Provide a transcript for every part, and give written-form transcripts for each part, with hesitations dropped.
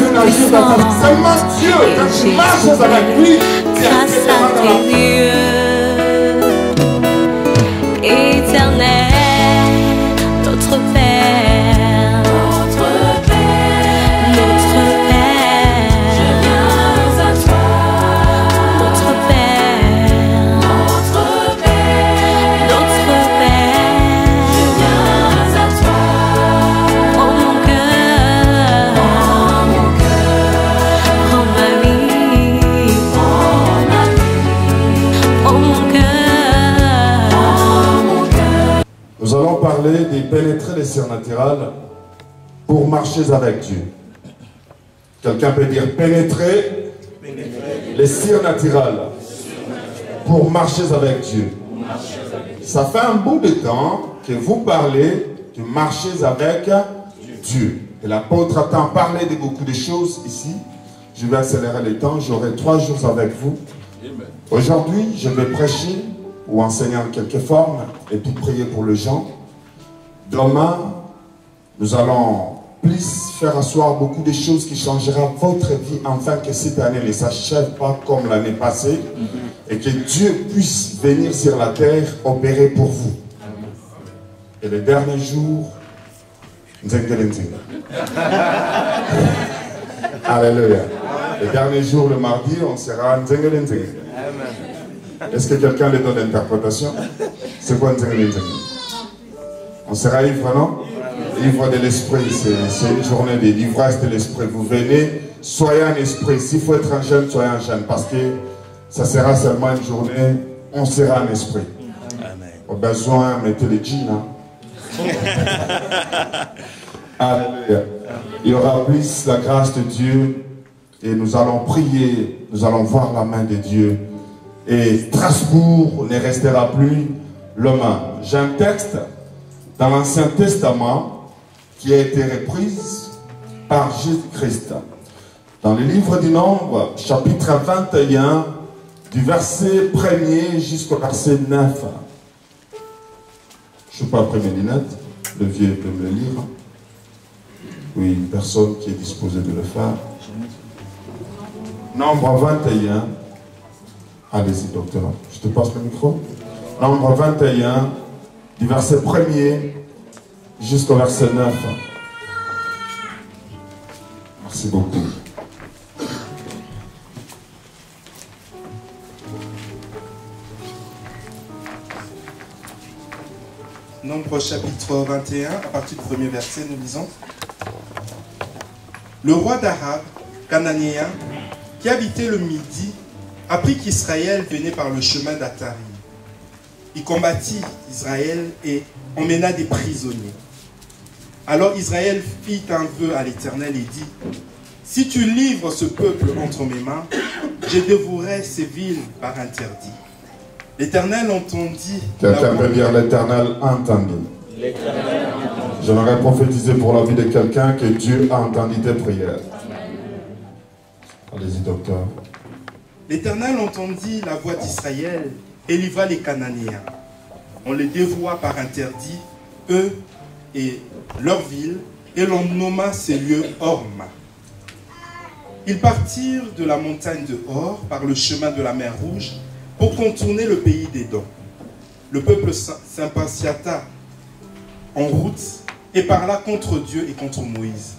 Dieu n'agit dans ta vie. Seulement Dieu, quand tu marches avec lui, tu es éternel, notre Père, notre Père, notre Père, je viens à toi, notre Père, notre Père, notre Père, je viens à toi, oh mon cœur, oh ma vie, oh mon cœur. Nous allons parler de pénétrer les surnaturels pour marcher avec Dieu. Quelqu'un peut dire pénétrer les surnaturels pour marcher avec Dieu. Ça fait un bout de temps que vous parlez de marcher avec Dieu. Et l'apôtre attend parler de beaucoup de choses ici. Je vais accélérer le temps. J'aurai 3 jours avec vous. Aujourd'hui, je vais prêcher ou enseigner en quelque forme et puis prier pour les gens. Demain, nous allons plus faire asseoir beaucoup de choses qui changeront votre vie afin que cette année ne s'achève pas comme l'année passée et que Dieu puisse venir sur la terre opérer pour vous. Et le dernier jour, Alléluia. Le dernier jour, le mardi, on sera Est-ce que quelqu'un lui donne l'interprétation? C'est quoi on sera ivre, non? Ivre de l'esprit, c'est une journée de l'ivresse de l'esprit. Vous venez, soyez en esprit. S'il faut être un jeune, soyez un jeune. Parce que ça sera seulement une journée, on sera en esprit. Amen. Au besoin, mettez les jeans. Hein? Alléluia. Il y aura plus la grâce de Dieu. Et nous allons prier, nous allons voir la main de Dieu. Et Strasbourg ne restera plus le même. J'ai un texte dans l'Ancien Testament qui a été reprise par Jésus-Christ. Dans le livre du Nombre, chapitre 21, du verset 1er jusqu'au verset 9. Je ne suis pas après mes lunettes, le vieux peut me le lire. Oui, une personne qui est disposée de le faire. Nombre 21. Allez-y, docteur. Je te passe le micro. Nombre 21, du verset 1er jusqu'au verset 9. Merci beaucoup. Nombre chapitre 21, à partir du premier verset, nous lisons. Le roi d'Arab, cananéen, qui habitait le Midi, apprit qu'Israël venait par le chemin d'Atharim. Il combattit Israël et emmena des prisonniers. Alors Israël fit un vœu à l'Éternel et dit, « Si tu livres ce peuple entre mes mains, je dévorerai ces villes par interdit. » L'Éternel entendit... Quelqu'un peut dire l'Éternel entendit. J'aimerais prophétiser pour la vie de quelqu'un que Dieu a entendu tes prières. Allez-y, docteur. L'Éternel entendit la voix d'Israël et livra les Cananéens. On les dévoua par interdit, eux et leurs villes, et l'on nomma ces lieux Orma. Ils partirent de la montagne de Hor par le chemin de la mer Rouge pour contourner le pays d'Édom. Le peuple s'impatienta en route et parla contre Dieu et contre Moïse.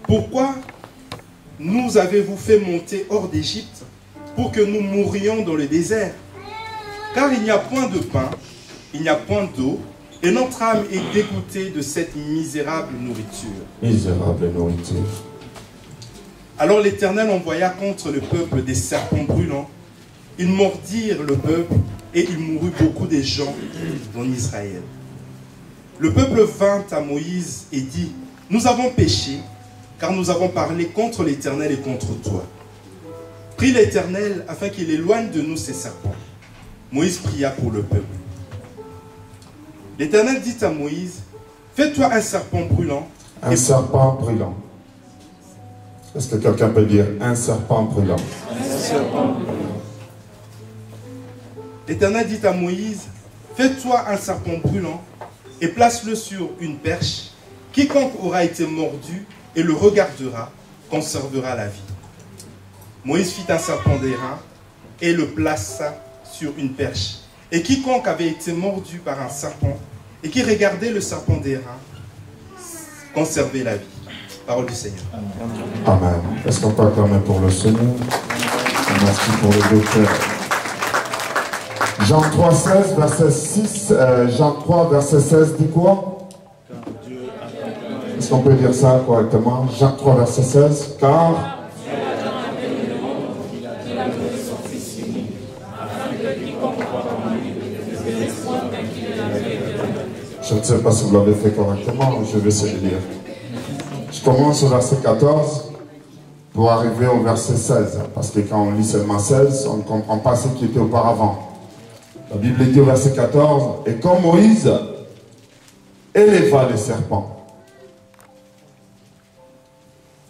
Pourquoi nous avez-vous fait monter hors d'Égypte pour que nous mourions dans le désert? Car il n'y a point de pain, il n'y a point d'eau, et notre âme est dégoûtée de cette misérable nourriture. Misérable nourriture. Alors l'Éternel envoya contre le peuple des serpents brûlants. Ils mordirent le peuple, et il mourut beaucoup de gens en Israël. Le peuple vint à Moïse et dit, « Nous avons péché, car nous avons parlé contre l'Éternel et contre toi. » Prie l'Éternel afin qu'il éloigne de nous ces serpents. Moïse pria pour le peuple. L'Éternel dit à Moïse, fais-toi un serpent brûlant. Un serpent brûlant. Est-ce que quelqu'un peut dire un serpent brûlant? Un serpent brûlant. L'Éternel dit à Moïse, fais-toi un serpent brûlant et place-le sur une perche. Quiconque aura été mordu et le regardera conservera la vie. Moïse fit un serpent d'airain et le plaça sur une perche. Et quiconque avait été mordu par un serpent et qui regardait le serpent d'airain conservait la vie. Parole du Seigneur. Amen. Est-ce qu'on peut acclamer pour le Seigneur? Merci pour le docteur. Jean 3, 16, verset 6. Jean 3, verset 16 dit quoi? Est-ce qu'on peut dire ça correctement? Jean 3, verset 16. Car je ne sais pas si vous l'avez fait correctement, je vais essayer de lire. Je commence au verset 14 pour arriver au verset 16. Parce que quand on lit seulement 16, on ne comprend pas ce qui était auparavant. La Bible dit au verset 14, « Et quand Moïse éleva les serpents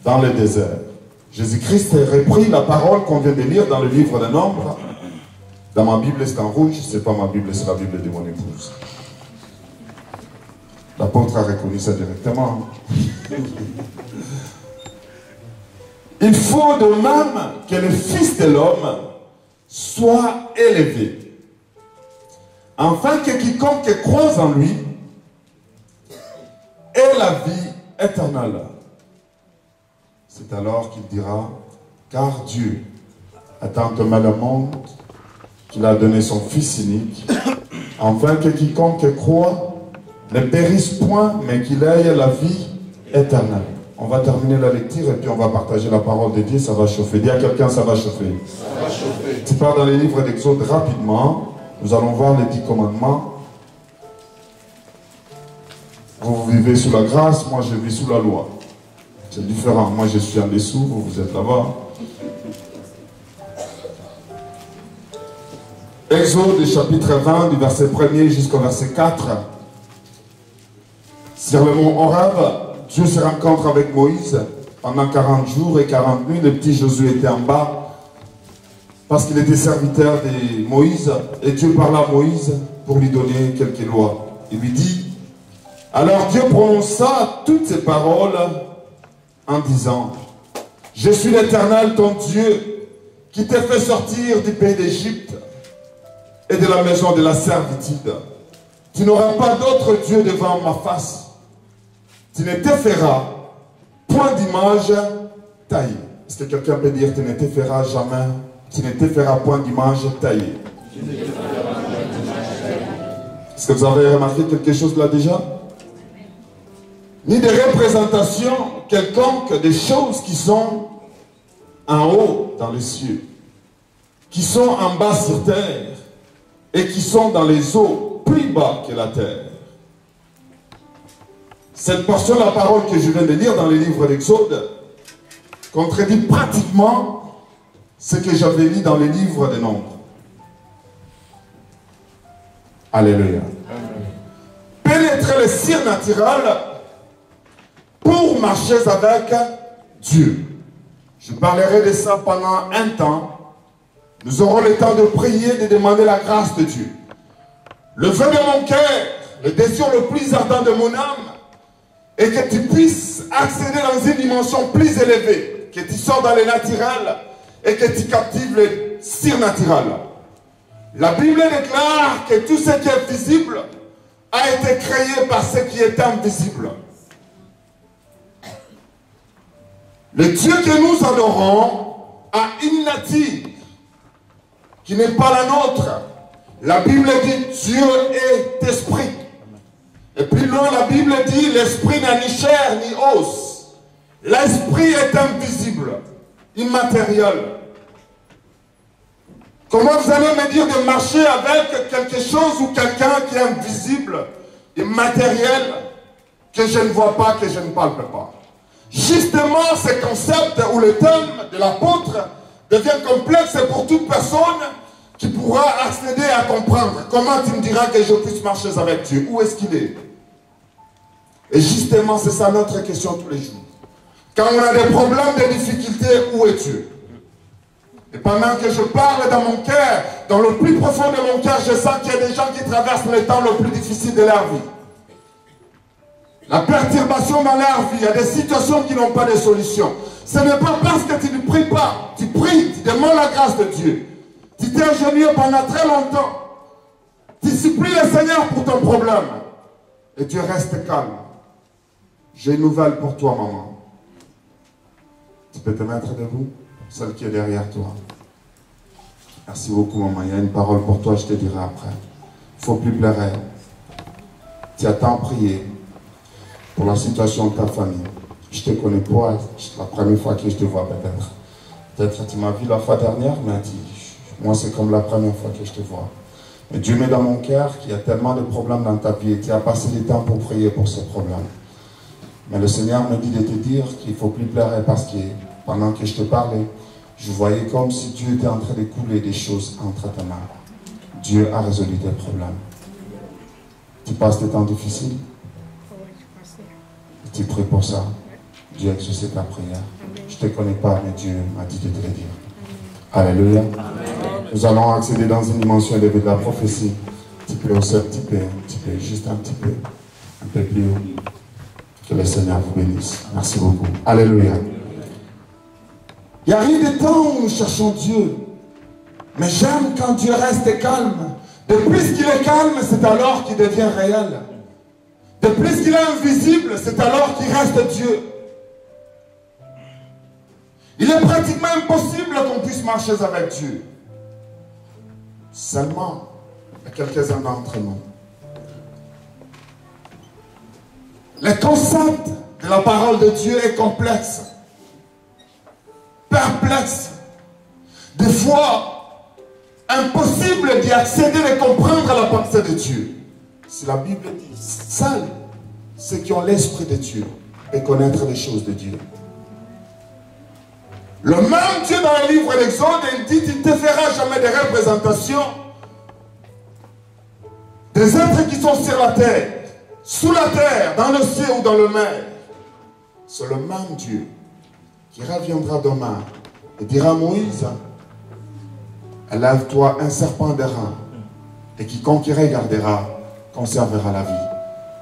dans le désert, Jésus-Christ reprit la parole qu'on vient de lire dans le livre des Nombres. Dans ma Bible, c'est en rouge, ce n'est pas ma Bible, c'est la Bible de mon épouse. L'apôtre a reconnu ça directement. Il faut de même que le Fils de l'homme soit élevé, afin que quiconque croise en lui ait la vie éternelle. C'est alors qu'il dira, car Dieu a tant aimé le monde qu'il a donné son Fils unique, afin que quiconque croit ne périsse point, mais qu'il ait la vie éternelle. On va terminer la lecture et puis on va partager la parole de Dieu, ça va chauffer. Dis à quelqu'un, ça va chauffer. Ça va chauffer. Tu pars dans les livres d'Exode rapidement, nous allons voir les 10 commandements. Vous vivez sous la grâce, moi je vis sous la loi. C'est différent, moi je suis en dessous, vous êtes là-bas. Exode chapitre 20 du verset 1er jusqu'au verset 4. Sur le mont Horeb, Dieu se rencontre avec Moïse pendant 40 jours et 40 nuits. Le petit Josué était en bas parce qu'il était serviteur de Moïse. Et Dieu parla à Moïse pour lui donner quelques lois. Il lui dit, alors Dieu prononça toutes ces paroles en disant, je suis l'Éternel ton Dieu qui t'a fait sortir du pays d'Égypte et de la maison de la servitude. Tu n'auras pas d'autre Dieu devant ma face. Tu ne te feras point d'image taillée. Est-ce que quelqu'un peut dire, tu ne te feras jamais, tu ne te feras point d'image taillée? Est-ce que vous avez remarqué quelque chose là déjà? Ni de représentation quelconque des choses qui sont en haut dans les cieux, qui sont en bas sur terre et qui sont dans les eaux plus bas que la terre. Cette portion de la parole que je viens de lire dans les livres d'Exode contredit pratiquement ce que j'avais lu dans les livres des Nombres. Alléluia. Pénétrer le surnaturel pour marcher avec Dieu. Je parlerai de ça pendant un temps. Nous aurons le temps de prier, de demander la grâce de Dieu. Le vœu de mon cœur, le désir le plus ardent de mon âme, et que tu puisses accéder dans une dimension plus élevée, que tu sors dans le naturel et que tu captives le surnaturel. La Bible déclare que tout ce qui est visible a été créé par ce qui est invisible. Le Dieu que nous adorons a une nature qui n'est pas la nôtre. La Bible dit Dieu est esprit. Et plus loin, la Bible dit, l'esprit n'a ni chair ni os. L'esprit est invisible, immatériel. Comment vous allez me dire de marcher avec quelque chose ou quelqu'un qui est invisible, immatériel, que je ne vois pas, que je ne palpe pas? Justement, ce concept ou le thème de l'apôtre devient complexe pour toute personne qui pourra accéder à comprendre. Comment tu me diras que je puisse marcher avec Dieu? Où est-ce qu'il est? Et justement, c'est ça notre question tous les jours. Quand on a des problèmes, des difficultés, où es Dieu? Et pendant que je parle dans mon cœur, dans le plus profond de mon cœur, je sens qu'il y a des gens qui traversent les temps le plus difficile de leur vie. La perturbation dans leur vie, il y a des situations qui n'ont pas de solution. Ce n'est pas parce que tu ne pries pas, tu pries, tu demandes la grâce de Dieu. Tu t'es agenouillé pendant très longtemps. Tu supplies le Seigneur pour ton problème. Et Dieu reste calme. J'ai une nouvelle pour toi, maman. Tu peux te mettre debout, celle qui est derrière toi. Merci beaucoup, maman. Il y a une parole pour toi, je te dirai après. Il ne faut plus pleurer. Tu as tant prié pour la situation de ta famille. Je te connais pas, c'est la première fois que je te vois peut-être. Peut-être que tu m'as vu la fois dernière, mais moi c'est comme la première fois que je te vois. Mais Dieu met dans mon cœur qu'il y a tellement de problèmes dans ta vie et tu as passé du temps pour prier pour ces problèmes. Mais le Seigneur me dit de te dire qu'il ne faut plus pleurer parce que pendant que je te parlais, je voyais comme si Dieu était en train de couler des choses entre tes mains. Dieu a résolu tes problèmes. Tu passes des temps difficiles et tu pries pour ça. Dieu a exaucé ta prière. Je ne te connais pas, mais Dieu m'a dit de te le dire. Alléluia. Nous allons accéder dans une dimension élevée de la prophétie. Un petit peu aussi, un petit peu, juste un petit peu. Un peu plus haut. Que le Seigneur vous bénisse. Merci beaucoup. Alléluia. Il arrive des temps où nous cherchons Dieu. Mais j'aime quand Dieu reste calme. De plus qu'il est calme, c'est alors qu'il devient réel. De plus qu'il est invisible, c'est alors qu'il reste Dieu. Il est pratiquement impossible qu'on puisse marcher avec Dieu. Seulement, il y a quelques-uns d'entre nous. Le concept de la parole de Dieu est complexe, perplexe, des fois impossible d'y accéder et de comprendre la pensée de Dieu. Si la Bible dit, seuls ceux qui ont l'esprit de Dieu et connaître les choses de Dieu. Le même Dieu dans le livre d'Exode, il dit, il ne te fera jamais des représentations des êtres qui sont sur la terre, sous la terre, dans le ciel ou dans le mer. C'est le même Dieu qui reviendra demain et dira à Moïse, élève-toi un serpent d'airain et quiconque regardera conservera la vie.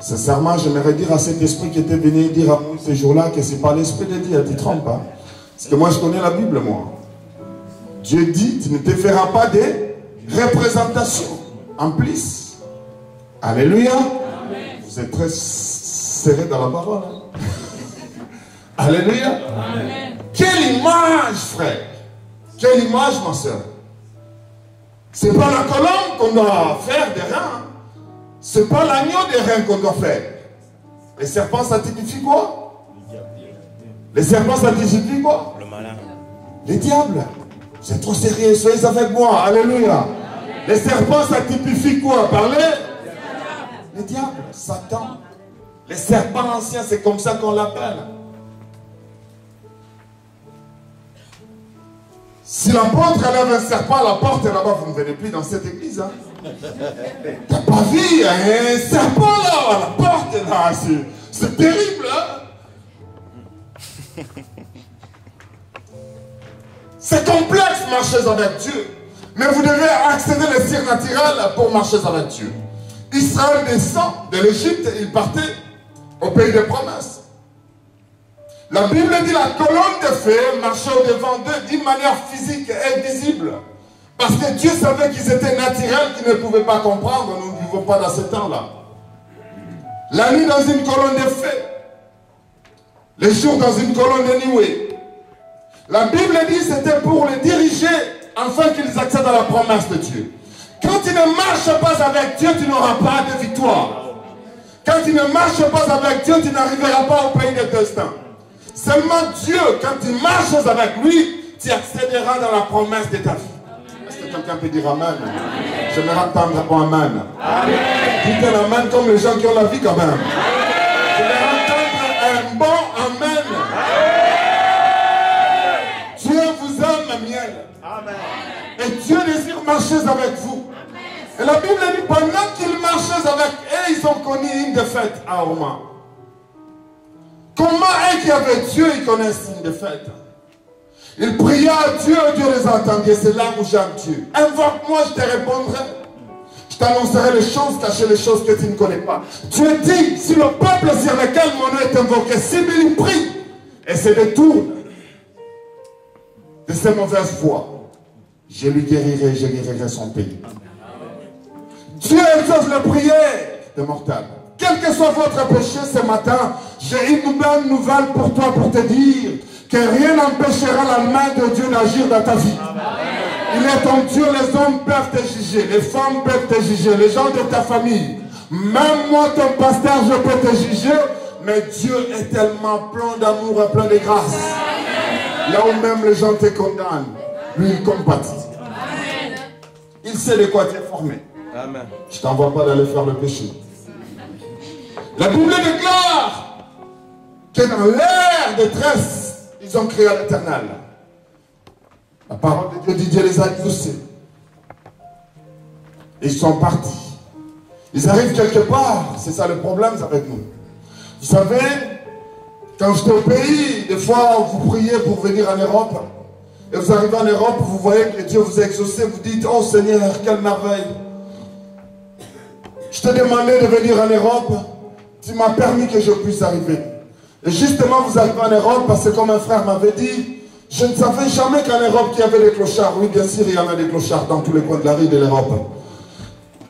Sincèrement, j'aimerais dire à cet esprit qui était venu dire à Moïse ce jour-là que ce n'est pas l'esprit de Dieu, tu ne trompes pas. Parce que moi je connais la Bible, moi. Dieu dit, tu ne te feras pas des représentations en plus. Alléluia. Amen. Vous êtes très serré dans la parole. Hein? Alléluia. Amen. Quelle image, frère. Quelle image, ma soeur. Ce n'est pas la colombe qu'on doit faire des reins. Ce n'est pas l'agneau des reins qu'on doit faire. Les serpents, ça typifie quoi? Les serpents, ça typifie quoi? Le malin. Les diables. Vous êtes trop sérieux, soyez avec moi. Alléluia. Amen. Les serpents, ça typifie quoi? Parlez. Les diables, Satan. Les serpents anciens, c'est comme ça qu'on l'appelle. Si l'apôtre lève un serpent à la porte là-bas, vous ne venez plus dans cette église. Hein? T'as pas vu un serpent là à la porte là? C'est terrible. Hein? C'est complexe marcher avec Dieu. Mais vous devez accéder le surnaturel pour marcher avec Dieu. Israël descend de l'Égypte, il partait au pays des promesses. La Bible dit la colonne de feu marchait au-devant d'eux d'une manière physique et visible. Parce que Dieu savait qu'ils étaient naturels, qu'ils ne pouvaient pas comprendre. Nous ne vivons pas dans ce temps-là. La nuit dans une colonne de feu. Les jours dans une colonne de nuée. La Bible dit que c'était pour les diriger afin qu'ils accèdent à la promesse de Dieu. Quand tu ne marches pas avec Dieu, tu n'auras pas de victoire. Quand tu ne marches pas avec Dieu, tu n'arriveras pas au pays des destins. Seulement Dieu, quand tu marches avec lui, tu accéderas dans la promesse de ta vie. Est-ce que quelqu'un peut dire Amen? J'aimerais entendre un Amen. Dites un Amen comme les gens qui ont la vie quand même. J'aimerais entendre un bon Amen. Dieu vous aime, miel. Et Dieu désire marcher avec vous. Et la Bible dit, pendant qu'ils marchaient avec eux, ils ont connu une défaite à Orma. Comment eux qui avaient Dieu, ils connaissent une défaite? Ils priaient à Dieu, Dieu les entendait. C'est là où j'aime Dieu. Invoque-moi, je te répondrai. Je Je t'annoncerai les choses cachées, les choses que tu ne connais pas. Dieu dit, si le peuple sur lequel mon nom est invoqué, si il prie et se détourne de ses mauvaises voies, je lui guérirai, je guérirai son pays. Dieu exauce les prières des mortels. Quel que soit votre péché ce matin, j'ai une bonne nouvelle pour toi pour te dire que rien n'empêchera la main de Dieu d'agir dans ta vie. Il est ton Dieu, les hommes peuvent te juger, les femmes peuvent te juger, les gens de ta famille. Même moi, ton pasteur, je peux te juger, mais Dieu est tellement plein d'amour et plein de grâce. Là où même les gens te condamnent, lui il compatit. Il sait de quoi tu es formé. Amen. Je ne t'envoie pas d'aller faire le péché. La Bible déclare que dans l'ère de détresse, ils ont crié à l'Éternel. La parole de Dieu dit, Dieu les a exaucés. Et ils sont partis. Ils arrivent quelque part. C'est ça le problème avec nous. Vous savez, quand j'étais au pays, des fois vous priez pour venir en Europe. Et vous arrivez en Europe, vous voyez que Dieu vous a exaucé. Vous dites, oh Seigneur, quelle merveille. Je t'ai demandé de venir en Europe. Tu m'as permis que je puisse arriver. Et justement, vous arrivez en Europe parce que comme un frère m'avait dit, je ne savais jamais qu'en Europe qu'il y avait des clochards. Oui, bien sûr, il y en a des clochards dans tous les coins de la rue de l'Europe.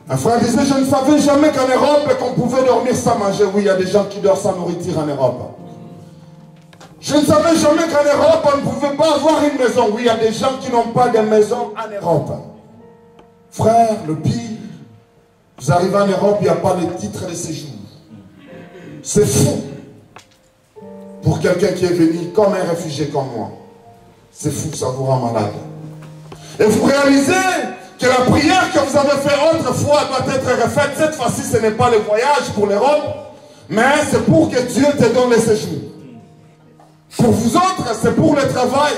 Un frère disait, je ne savais jamais qu'en Europe qu'on pouvait dormir sans manger. Oui, il y a des gens qui dorment sans nourriture en Europe. Je ne savais jamais qu'en Europe, on ne pouvait pas avoir une maison. Oui, il y a des gens qui n'ont pas de maison en Europe. Frère, le pire, vous arrivez en Europe, il n'y a pas de titre de séjour. C'est fou. Pour quelqu'un qui est venu comme un réfugié comme moi. C'est fou, ça vous rend malade. Et vous réalisez que la prière que vous avez faite autrefois doit être refaite. Cette fois-ci, ce n'est pas le voyage pour l'Europe, mais c'est pour que Dieu te donne le séjour. Pour vous autres, c'est pour le travail.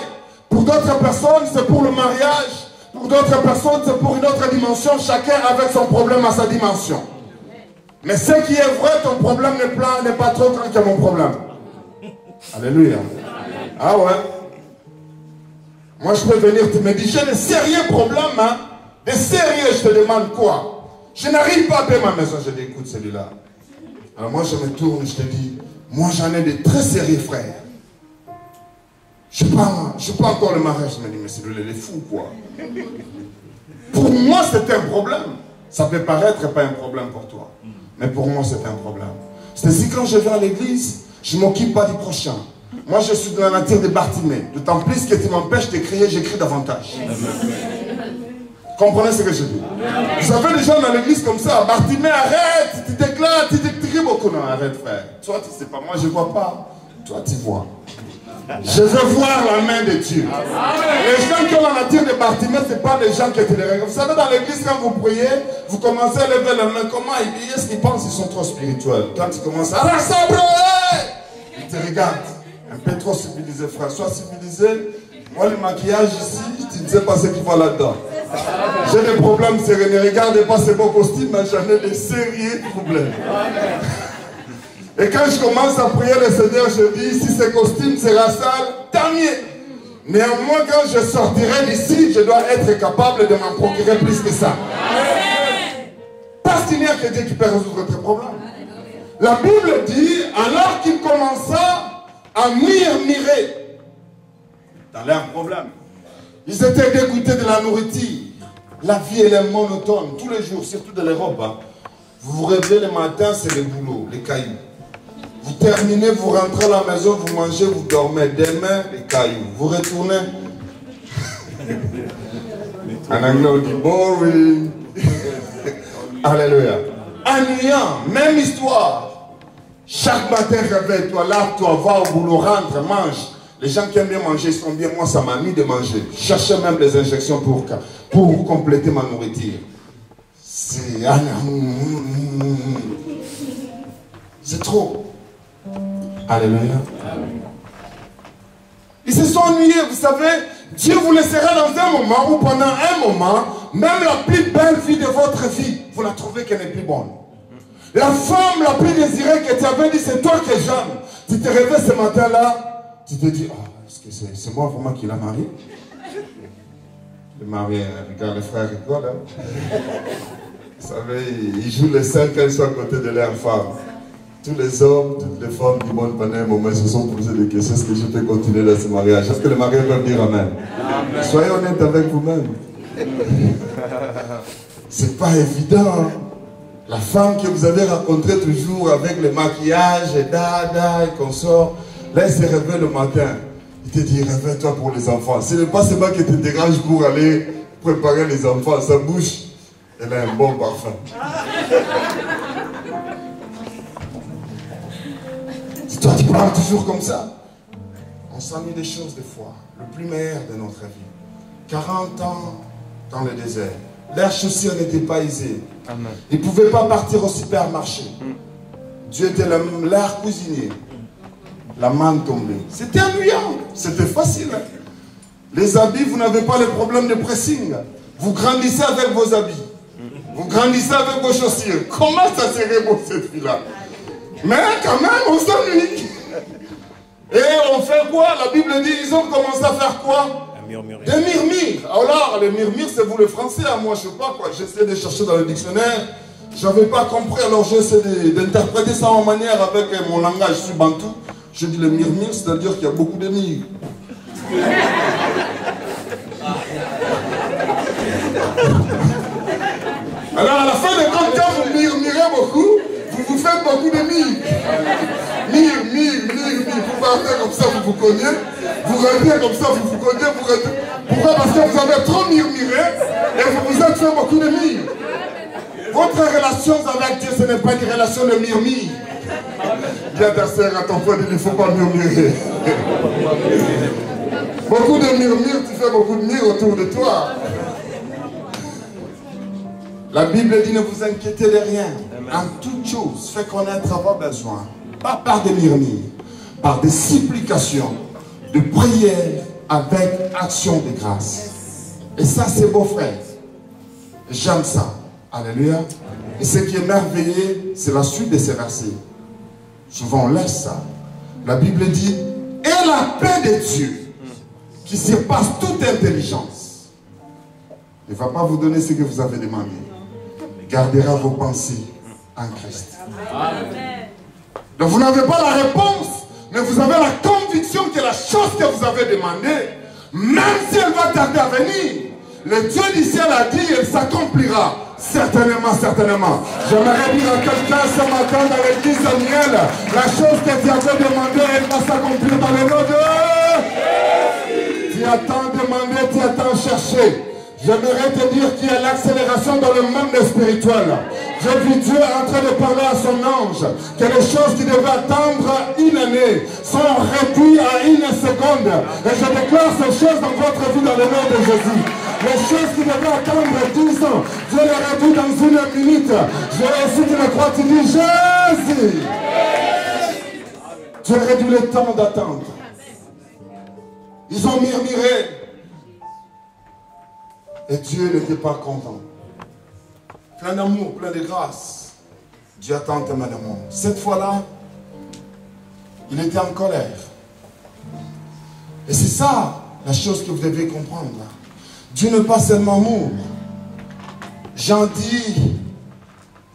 Pour d'autres personnes, c'est pour le mariage. Pour d'autres personnes, c'est pour une autre dimension. Chacun avec son problème à sa dimension. Mais ce qui est vrai, ton problème n'est pas trop grand que mon problème. Alléluia. Ah ouais. Moi, je peux venir, tu me dis, j'ai de sérieux problèmes, hein. De sérieux, je te demande quoi? Je n'arrive pas à payer ma maison. Je dis, écoute, celui-là. Alors moi, je me tourne, je te dis, moi, j'en ai de très sérieux frères. Je ne pas encore le mariage. Je me dis, mais c'est le fou, quoi. Pour moi, c'est un problème. Ça peut paraître pas un problème pour toi. Mais pour moi, c'est un problème. C'est-à-dire, quand je vais à l'église, je ne m'occupe pas du prochain. Moi, je suis de la nature de Bartimée. D'autant plus que tu m'empêches de crier, j'écris davantage. Comprenez ce que je dis? Vous avez des gens dans l'église comme ça. Bartimée, arrête, tu déclares, tu cries beaucoup. Non, arrête, frère. Toi, tu ne sais pas. Moi, je ne vois pas. Toi, tu vois. Je veux voir la main de Dieu. Les gens qui ont la nature de Bartimée, ce n'est pas les gens qui te les regardent. Vous savez, dans l'église, quand vous priez, vous commencez à lever la main. Comment est-ce qu'ils pensent qu'ils sont trop spirituels? Quand ils commencent à rassembler, ils te regardent. Un peu trop civilisé, frère. Sois civilisé. Moi, le maquillage ici, tu ne sais pas ce qu'il faut là-dedans. J'ai des problèmes sérieux. Ne regardez pas ces beaux costumes, mais j'en ai des sérieux problèmes. Et quand je commence à prier le Seigneur, je dis, si ce costume sera sale, tant mieux. Néanmoins, quand je sortirai d'ici, je dois être capable de m'en procurer plus que ça. Parce qu'il n'y a que Dieu qui peut résoudre votre problème. La Bible dit, alors qu'il commença à murmurer dans leurs problèmes, ils étaient dégoûtés de la nourriture. La vie, elle est monotone, tous les jours, surtout de l'Europe. Hein. Vous vous réveillez le matin, c'est le boulot, les cailloux. Vous terminez, vous rentrez à la maison, vous mangez, vous dormez. Demain, les cailloux. Vous retournez. En anglais, on dit boring. Alléluia. Ennuyant, même histoire. Chaque matin, réveille-toi, lave-toi, va au boulot, rentre, mange. Les gens qui aiment bien manger, ils sont bien. Moi, ça m'a mis de manger. Je cherchais même des injections pour compléter ma nourriture. C'est trop. Alléluia. Ils se sont ennuyés, vous savez. Dieu vous laissera dans un moment ou pendant un moment, même la plus belle vie de votre vie, vous la trouvez qu'elle n'est plus bonne. La femme la plus désirée que tu avais dit, c'est toi que j'aime. Tu te réveilles ce matin-là, tu te dis, oh, est-ce que c'est moi vraiment qui l'a marié? Le mari, regarde, le frère rigole. Hein? Vous savez, ils jouent les scènes quand ils sont à côté de leur femme. Tous les hommes, toutes les femmes du monde pendant un moment se sont posés des questions. Est-ce que je peux continuer dans ce mariage? Est-ce que les mariés peuvent dire amen? Amen. Soyez honnête avec vous-même. C'est pas évident. La femme que vous avez rencontrée toujours avec le maquillage et dada et consort, là elle se réveille le matin. Il te dit réveille-toi pour les enfants. Ce n'est pas seulement qui te dérange pour aller préparer les enfants. Sa bouche, elle a un bon parfum. Si toi tu parles toujours comme ça, on s'ennuie des choses des fois. Le plus meilleur de notre vie. 40 ans dans le désert. Leurs chaussures n'étaient pas aisées. Amen. Ils ne pouvaient pas partir au supermarché. Dieu était leur cuisinier. La manne tombée. C'était ennuyant. C'était facile. Les habits, vous n'avez pas le problème de pressing. Vous grandissez avec vos habits. Vous grandissez avec vos chaussures. Comment ça serait beau cette fille-là? Mais quand même, on s'ennuie. Et on fait quoi? La Bible dit, ils ont commencé à faire quoi? Des murmures. Alors, les murmures, c'est vous le français. Moi, je ne sais pas quoi. J'essaie de chercher dans le dictionnaire. Je n'avais pas compris. Alors, j'essaie d'interpréter ça en manière avec mon langage. Je suis bantou. Je dis le murmure, c'est-à-dire qu'il y a beaucoup de murs. Alors, à la fin de compte, quand vous murmurez beaucoup, vous faites beaucoup de murs. Mire. Vous partez comme ça, vous cognez. Vous rentrez comme ça, vous cognez. Pourquoi? Parce que vous avez trop murmuré et vous vous êtes fait beaucoup de mire. Votre relation avec Dieu, ce n'est pas une relation de murmure. Dis à ta sœur, à ton frère, il ne faut pas murmurer. Beaucoup de murmures, tu fais beaucoup de mire autour de toi. La Bible dit, ne vous inquiétez de rien. En toute chose, faites connaître vos besoins. Pas par des murmures, par des supplications, de prières avec action de grâce. Et ça, c'est beau, frère. J'aime ça. Alléluia. Et ce qui est merveilleux, c'est la suite de ces versets. Souvent, on laisse ça. La Bible dit, et la paix de Dieu, qui surpasse toute intelligence, ne va pas vous donner ce que vous avez demandé. Gardera vos pensées en Christ. Amen. Donc vous n'avez pas la réponse, mais vous avez la conviction que la chose que vous avez demandée, même si elle va tarder à venir, le Dieu du ciel a dit, elle s'accomplira. Certainement, certainement. J'aimerais dire à quelqu'un ce matin dans l'église Daniel, la chose que tu avais demandée, elle va s'accomplir dans le nom de... Tu as tant demandé, tu as tant cherché. J'aimerais te dire qu'il y a l'accélération dans le monde spirituel. J'ai vu Dieu en train de parler à son ange que les choses qui devaient attendre une année sont réduites à une seconde. Et je déclare ces choses dans votre vie dans le nom de Jésus. Les choses qui devaient attendre 10 ans, Dieu les réduit dans une minute. Si tu le crois, tu dis Jésus. Dieu réduit le temps d'attendre. Ils ont murmuré. Et Dieu n'était pas content. Plein d'amour, plein de grâce. Dieu attend tes mains d'amour. Cette fois-là, il était en colère. Et c'est ça la chose que vous devez comprendre. Dieu n'est pas seulement amour. Jean dit,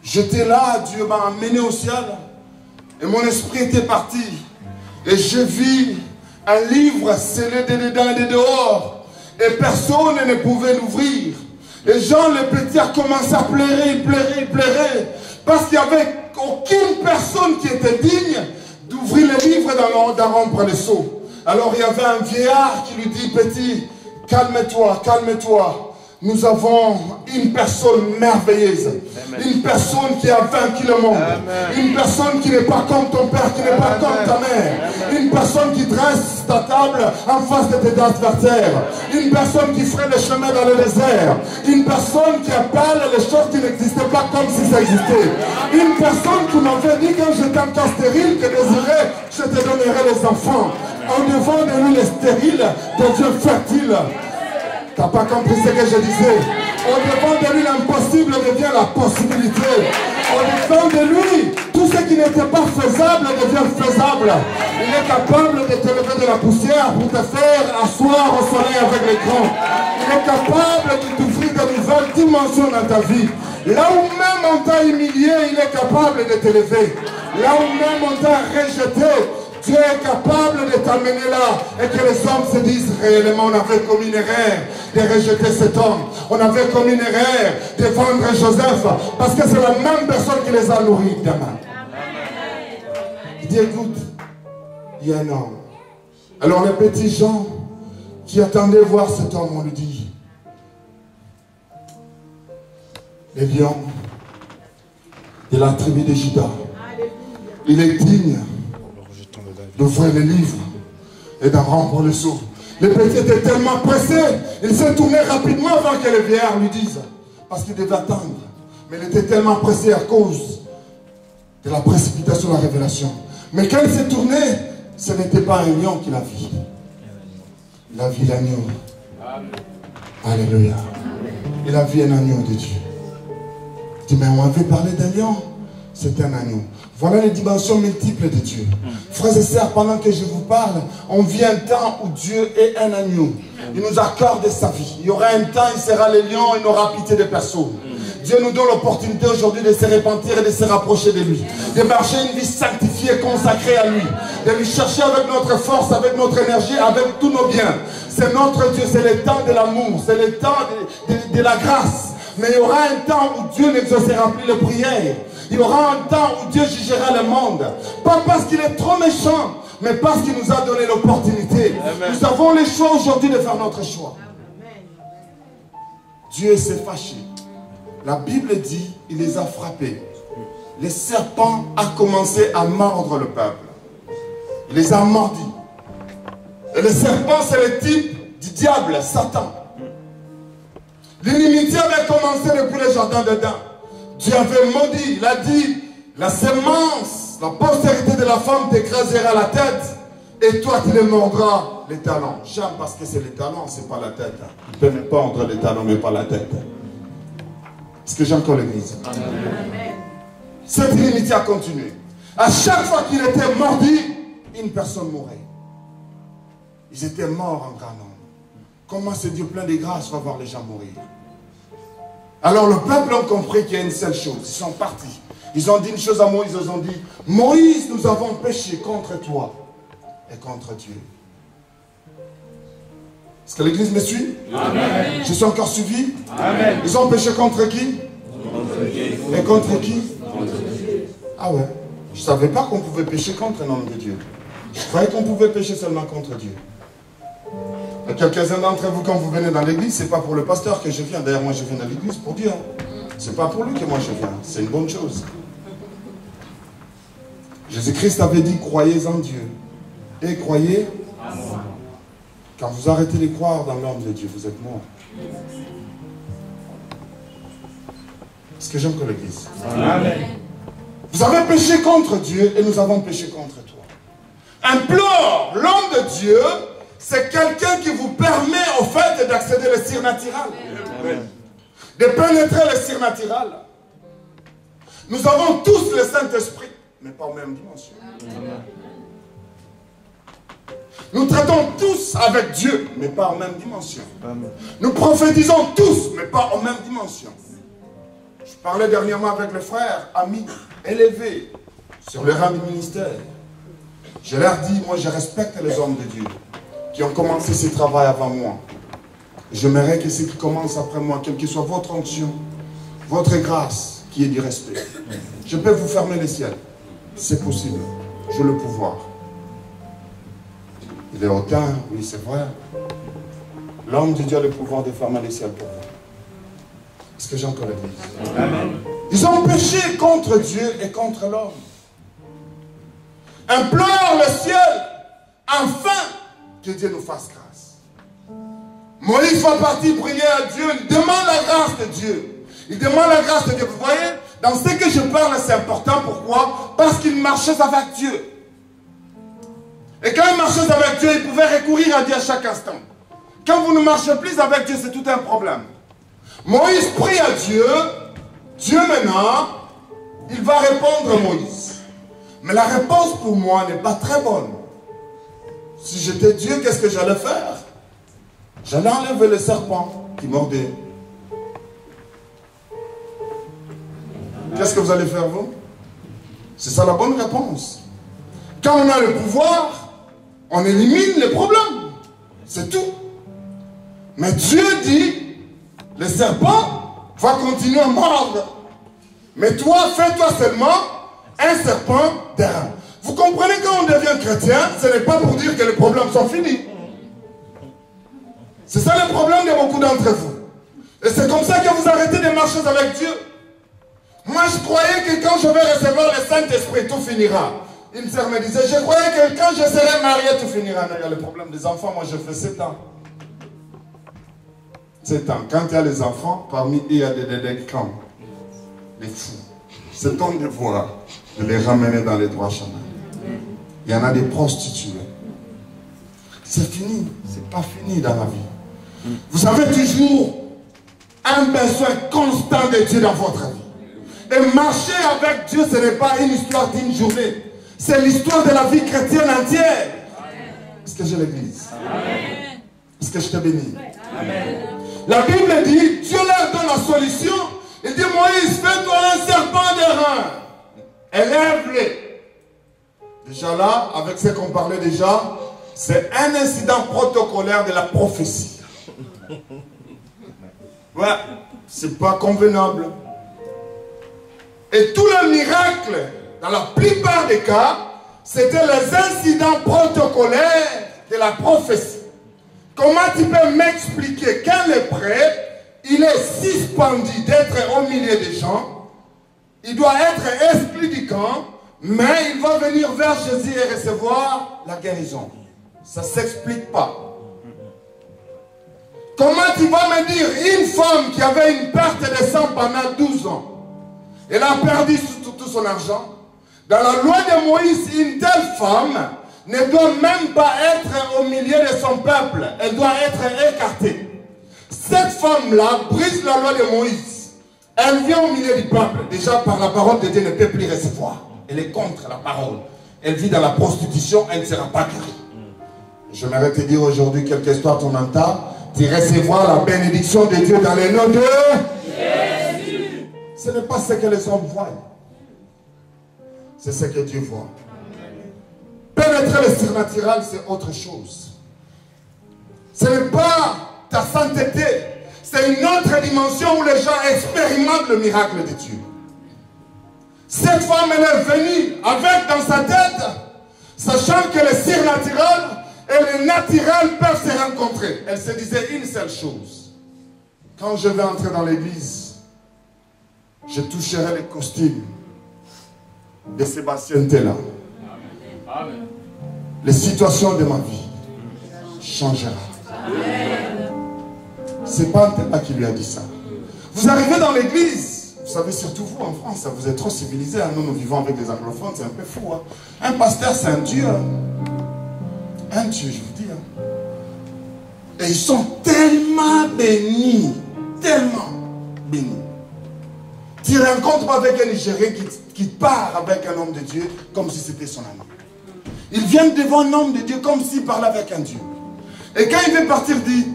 j'étais là, Dieu m'a emmené au ciel. Et mon esprit était parti. Et je vis un livre scellé de dedans et de dehors. Et personne ne pouvait l'ouvrir. Et Jean le Petit a commencé à pleurer, il pleurait. Parce qu'il n'y avait aucune personne qui était digne d'ouvrir le livre et d'en rompre le sceau. Alors il y avait un vieillard qui lui dit, petit, calme-toi, calme-toi. Nous avons une personne merveilleuse. Amen. Une personne qui a vaincu le monde. Amen. Une personne qui n'est pas comme ton père, qui n'est pas comme ta mère. Amen. Une personne qui dresse ta table en face de tes adversaires. Une personne qui ferait le chemin dans le désert. Une personne qui appelle les choses qui n'existaient pas comme si ça existait. Une personne qui m'avait dit quand j'étais encore stérile que désirait, je te donnerai les enfants. Au devant de lui, les stériles deviennent fertiles. T'as pas compris ce que je disais? Au devant de lui, l'impossible devient la possibilité. Au devant de lui, tout ce qui n'était pas faisable devient faisable. Il est capable de te lever de la poussière pour te faire asseoir au soleil avec les grands. Il est capable de t'ouvrir de nouvelles dimensions dans ta vie. Là où même on t'a humilié, il est capable de t'élever. Là où même on t'a rejeté, Dieu est capable de t'amener là. Et que les hommes se disent réellement, on avait commis une erreur de rejeter cet homme. On avait commis une erreur de vendre Joseph. Parce que c'est la même personne qui les a nourris demain. Il dit, écoute, il y a un homme. Alors les petits gens qui attendaient voir cet homme, on lui dit, les lions de la tribu de Juda, il est digne d'ouvrir les livres et d'en remplir le seau. Les petits étaient tellement pressés, il s'est tourné rapidement avant que les vieillards lui disent, parce qu'il devait attendre. Mais il était tellement pressé à cause de la précipitation de la révélation. Mais quand il s'est tourné, ce n'était pas un lion qu'il a vu. Il a vu l'agneau. Alléluia. Il a vu un agneau de Dieu. Il dit, mais on avait parlé d'un lion. C'est un agneau. Voilà les dimensions multiples de Dieu. Frères et sœurs, pendant que je vous parle, on vit un temps où Dieu est un agneau. Il nous accorde sa vie. Il y aura un temps, il sera le lion, il n'aura pitié de personne. Dieu nous donne l'opportunité aujourd'hui de se repentir et de se rapprocher de lui. De marcher une vie sanctifiée, consacrée à lui. De lui chercher avec notre force, avec notre énergie, avec tous nos biens. C'est notre Dieu, c'est le temps de l'amour, c'est le temps de la grâce. Mais il y aura un temps où Dieu n'exaucera plus les prières. Il y aura un temps où Dieu jugera le monde. Pas parce qu'il est trop méchant, mais parce qu'il nous a donné l'opportunité. Nous avons le choix aujourd'hui de faire notre choix. Dieu s'est fâché. La Bible dit, il les a frappés. Le serpent a commencé à mordre le peuple. Il les a mordis. Et le serpent, c'est le type du diable, Satan. L'inimitié avait commencé depuis le jardin d'Éden. Dieu avait maudit, il a dit, la sémence, la postérité de la femme t'écrasera la tête, et toi tu les mordras les talons. J'aime parce que c'est les talons, c'est pas la tête. Il peut me mordre les talons, mais pas la tête. Est-ce que j'ai encore l'église? Cette inimitié a continué. À chaque fois qu'il était mordu, une personne mourait. Ils étaient morts en grand nombre. Comment ce Dieu plein de grâce va voir les gens mourir? Alors le peuple a compris qu'il y a une seule chose. Ils sont partis. Ils ont dit une chose à Moïse. Ils ont dit, Moïse, nous avons péché contre toi et contre Dieu. Est-ce que l'église me suit? Amen. Je suis encore suivi? Amen. Ils ont péché contre qui? Et contre qui? Ah ouais. Je ne savais pas qu'on pouvait pécher contre un homme de Dieu. Je croyais qu'on pouvait pécher seulement contre Dieu. Quelques-uns d'entre vous, quand vous venez dans l'église, ce n'est pas pour le pasteur que je viens. D'ailleurs, moi, je viens dans l'église pour Dieu. Ce n'est pas pour lui que moi je viens. C'est une bonne chose. Jésus-Christ avait dit, croyez en Dieu. Et croyez en moi. Quand vous arrêtez de croire dans l'homme de Dieu, vous êtes mort. Est-ce que j'aime que l'église? Amen. Vous avez péché contre Dieu et nous avons péché contre toi. Implore, l'homme de Dieu, c'est quelqu'un qui vous permet au fait d'accéder au surnaturel. De pénétrer le surnaturel. Nous avons tous le Saint-Esprit, mais pas aux mêmes dimensions. Amen. Nous traitons tous avec Dieu, mais pas aux mêmes dimensions. Amen. Nous prophétisons tous, mais pas aux mêmes dimensions. Je parlais dernièrement avec les frères, amis, élevés sur le rang du ministère. Je leur dis, moi je respecte les hommes de Dieu qui ont commencé ce travail avant moi. J'aimerais que ceux qui commencent après moi, quelle que soit votre onction, votre grâce, qui est du respect. Je peux vous fermer les ciels. C'est possible. J'ai le pouvoir. Il est hautain, oui c'est vrai. L'homme de Dieu a le pouvoir de fermer les ciels pour vous. Est-ce que j'ai encore l'église? Amen. Ils ont péché contre Dieu et contre l'homme. Implore le ciel, afin que Dieu nous fasse grâce. Moïse va partir prier à Dieu, il demande la grâce de Dieu. Il demande la grâce de Dieu. Vous voyez, dans ce que je parle, c'est important. Pourquoi? Parce qu'il marchait avec Dieu. Et quand il marchait avec Dieu, il pouvait recourir à Dieu à chaque instant. Quand vous ne marchez plus avec Dieu, c'est tout un problème. Moïse prie à Dieu. Dieu maintenant, il va répondre à Moïse. Mais la réponse pour moi n'est pas très bonne. Si j'étais Dieu, qu'est-ce que j'allais faire? J'allais enlever le serpent qui mordait. Qu'est-ce que vous allez faire vous? C'est ça la bonne réponse. Quand on a le pouvoir, on élimine les problèmes. C'est tout. Mais Dieu dit, le serpent va continuer à mordre. Mais toi, fais-toi seulement un serpent d'airain. Vous comprenez, quand on devient chrétien, ce n'est pas pour dire que les problèmes sont finis. C'est ça le problème de beaucoup d'entre vous. Et c'est comme ça que vous arrêtez de marcher avec Dieu. Moi, je croyais que quand je vais recevoir le Saint-Esprit, tout finira. Une sœur me disait, je croyais que quand je serai marié, tout finira. Non, il y a le problème des enfants. Moi, je fais 7 ans. 7 ans. Quand il y a les enfants, parmi eux, il y a des camps. Les fous. C'est ton devoir de les ramener dans les droits chemins. Il y en a des prostituées. C'est fini. C'est pas fini dans la vie. Vous avez toujours un besoin constant de Dieu dans votre vie. Et marcher avec Dieu, ce n'est pas une histoire d'une journée. C'est l'histoire de la vie chrétienne entière. Est-ce que j'ai l'église? Est-ce que je te bénis? La Bible dit, Dieu leur donne la solution. Il dit, Moïse, fais-toi un serpent d'airain. Élève-les. Déjà là, avec ce qu'on parlait déjà, c'est un incident protocolaire de la prophétie. Ouais, c'est pas convenable. Et tous les miracles, dans la plupart des cas, c'était les incidents protocolaires de la prophétie. Comment tu peux m'expliquer qu'un lépreux, il est suspendu d'être au milieu des gens, il doit être exclu du camp, mais il va venir vers Jésus et recevoir la guérison? Ça ne s'explique pas. Comment tu vas me dire, une femme qui avait une perte de sang pendant 12 ans, elle a perdu tout son argent? Dans la loi de Moïse, une telle femme ne doit même pas être au milieu de son peuple. Elle doit être écartée. Cette femme-là brise la loi de Moïse. Elle vient au milieu du peuple. Déjà, par la parole de Dieu, elle ne peut plus recevoir. Elle est contre la parole. Elle vit dans la prostitution, elle ne sera pas guérie. J'aimerais te dire aujourd'hui, quelle que soit ton entend, tu recevras la bénédiction de Dieu dans le nom de Jésus. Ce n'est pas ce que les hommes voient. C'est ce que Dieu voit. Pénétrer le surnaturel, c'est autre chose. Ce n'est pas ta sainteté. C'est une autre dimension où les gens expérimentent le miracle de Dieu. Cette femme, elle est venue avec dans sa tête, sachant que le surnaturel et le naturel peuvent se rencontrer. Elle se disait une seule chose. Quand je vais entrer dans l'église, je toucherai les costumes de Sébastien Tella. Les situations de ma vie changeront. C'est pas un Tella qui lui a dit ça. Vous arrivez dans l'église, vous savez, surtout vous en France, vous êtes trop civilisés. Hein? Nous vivons avec des anglophones, c'est un peu fou. Hein? Un pasteur, c'est un Dieu. Un Dieu, je vous dis. Hein? Et ils sont tellement bénis. Tellement bénis. Tu rencontres avec un Nigérien qui part avec un homme de Dieu comme si c'était son ami. Il vient devant un homme de Dieu comme s'il parlait avec un Dieu. Et quand il veut partir, il dit,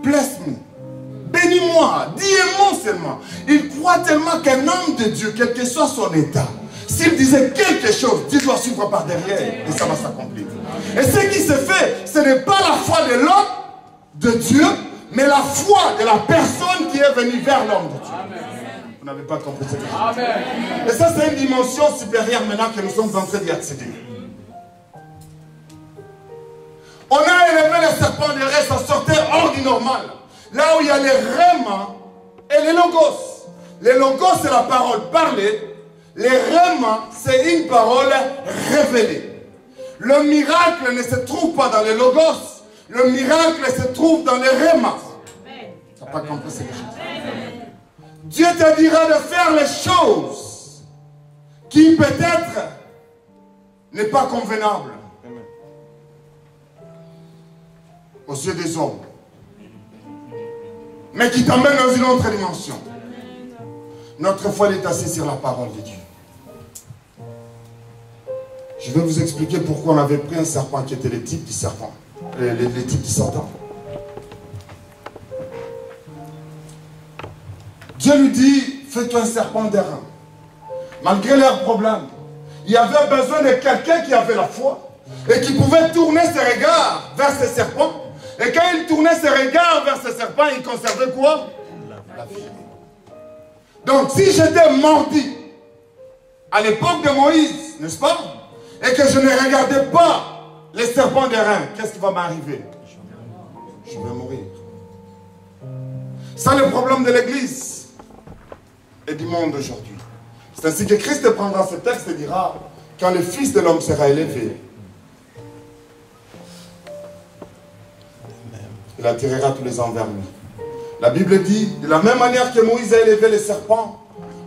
bless me, bénis-moi, dis un mot seulement. Il croit tellement qu'un homme de Dieu, quel que soit son état, s'il disait quelque chose, Dieu doit suivre par derrière et ça va s'accomplir. Et ce qui se fait, ce n'est pas la foi de l'homme, de Dieu, mais la foi de la personne qui est venue vers l'homme de Dieu. Amen. Vous n'avez pas compris cette chose. Et ça, c'est une dimension supérieure maintenant que nous sommes en train d'y accéder. On a élevé le serpent de reste, ça sortait hors du normal. Là où il y a les rhémas et les logos. Les logos, c'est la parole parlée. Les rhémas, c'est une parole révélée. Le miracle ne se trouve pas dans les logos. Le miracle se trouve dans les rhémas. Tu n'as pas compris ce que je dis. Dieu te dira de faire les choses qui peut-être n'est pas convenable aux yeux des hommes, mais qui t'emmène dans une autre dimension. Notre foi est assise sur la parole de Dieu. Je vais vous expliquer pourquoi on avait pris un serpent qui était le type du serpent, les types du Satan. Dieu lui dit, fais-toi un serpent d'airain. malgré leurs problèmes, il y avait besoin de quelqu'un qui avait la foi et qui pouvait tourner ses regards vers ces serpents. Et quand il tournait ses regards vers ces serpents, il conservait quoi? La vie. Donc si j'étais mordi à l'époque de Moïse, n'est-ce pas? Et que je ne regardais pas les serpents des reins, qu'est-ce qui va m'arriver? Je vais mourir. C'est le problème de l'Église et du monde aujourd'hui. C'est ainsi que Christ prendra ce texte et dira, quand le Fils de l'homme sera élevé, il attirera tous les hommes vers lui. La Bible dit, de la même manière que Moïse a élevé les serpents,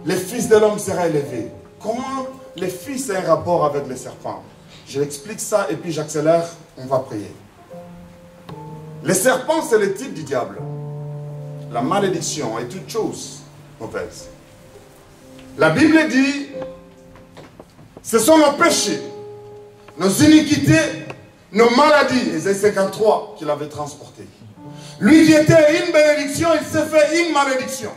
le Fils de l'homme sera élevé. Comment le Fils a un rapport avec les serpents? Je l'explique ça et puis j'accélère, on va prier. Les serpents, c'est le type du diable. La malédiction et toute chose mauvaise. La Bible dit, ce sont nos péchés, nos iniquités, nos maladies, Ésaïe 53 qu'il avait transporté. Lui qui était une bénédiction, il s'est fait une malédiction.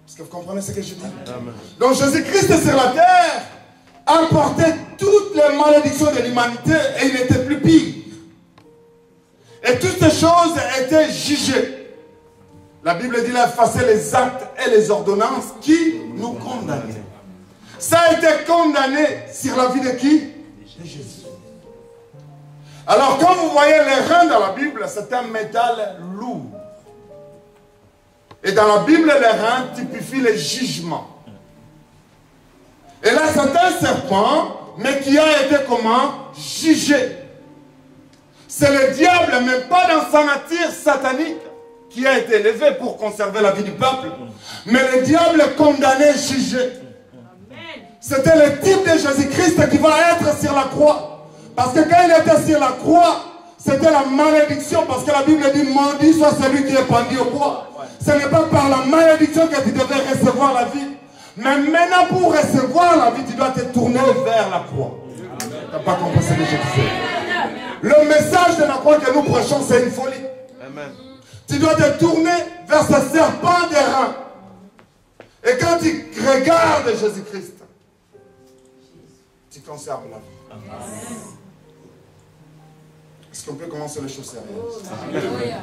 Est-ce que vous comprenez ce que je dis? Amen. Donc Jésus-Christ sur la terre a porté toutes les malédictions de l'humanité et il n'était plus pire. Et toutes ces choses étaient jugées. La Bible dit qu'il a effacé les actes et les ordonnances qui nous condamnaient. Ça a été condamné sur la vie de qui? De Jésus. Alors quand vous voyez les reins dans la Bible, c'est un métal lourd. Et dans la Bible, les reins typifient les jugements. Et là, c'est un serpent, mais qui a été comment? Jugé. C'est le diable, même pas dans sa nature satanique, qui a été élevé pour conserver la vie du peuple. Mais le diable condamné, jugé. C'était le type de Jésus-Christ qui va être sur la croix. Parce que quand il était sur la croix, c'était la malédiction. Parce que la Bible dit, maudit soit celui qui est pendu au bois. Ce n'est pas par la malédiction que tu devais recevoir la vie. Mais maintenant, pour recevoir la vie, tu dois te tourner vers la croix. Tu n'as pas compris ce que je disais. Le message de la croix que nous prêchons, c'est une folie. Amen. Tu dois te tourner vers ce serpent des reins. Et quand tu regardes Jésus-Christ, tu conserves la vie. Amen. Est-ce qu'on peut commencer les choses sérieuses? Alléluia.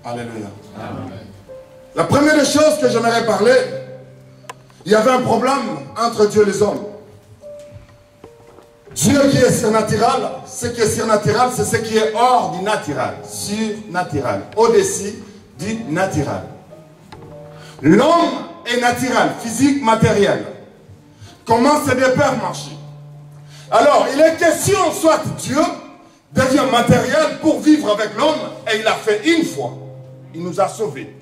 Alléluia. Amen. La première chose que j'aimerais parler, il y avait un problème entre Dieu et les hommes. Dieu qui est surnaturel, ce qui est surnaturel, c'est ce qui est hors du naturel. Surnaturel. Au-dessus du naturel. L'homme est naturel, physique, matériel. Comment ces deux peuvent marcher? Alors, il est question, soit Dieu devient matériel pour vivre avec l'homme, et il l'a fait une fois. Il nous a sauvés.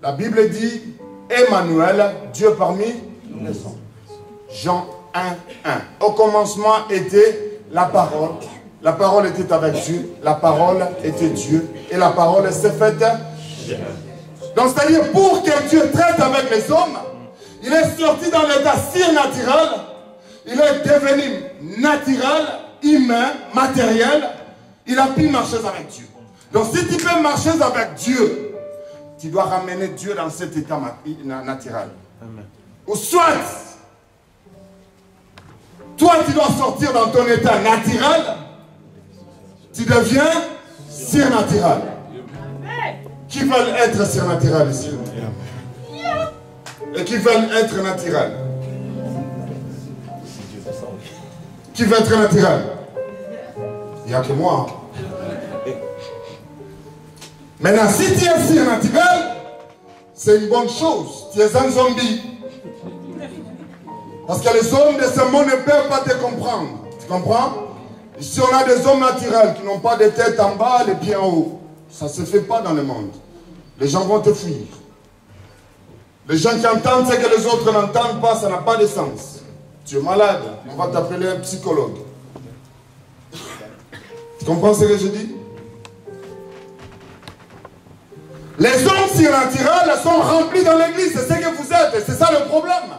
La Bible dit, Emmanuel, Dieu parmi les hommes. Jean 1:1. Au commencement était la parole. La parole était avec Dieu. La parole était Dieu. Et la parole s'est faite. Donc c'est-à-dire pour que Dieu traite avec les hommes, il est sorti dans l'état surnaturel. Il est devenu naturel, humain, matériel. Il a pu marcher avec Dieu. Donc si tu peux marcher avec Dieu, tu dois ramener Dieu dans cet état naturel. Amen. Ou soit, toi tu dois sortir dans ton état naturel, tu deviens surnaturel. Qui veulent être surnaturel ici? Et qui veulent être naturel? Qui veut être naturel? Il n'y a que moi. Maintenant, si tu es surnaturel, c'est une bonne chose. Tu es un zombie. Parce que les hommes de ce monde ne peuvent pas te comprendre. Tu comprends? Ici, on a des hommes naturels qui n'ont pas de tête en bas, les pieds en haut. Ça ne se fait pas dans le monde. Les gens vont te fuir. Les gens qui entendent ce que les autres n'entendent pas, ça n'a pas de sens. Tu es malade, on va t'appeler un psychologue. Tu comprends ce que je dis? Les hommes surnaturels sont remplis dans l'église, c'est ce que vous êtes, et c'est ça le problème.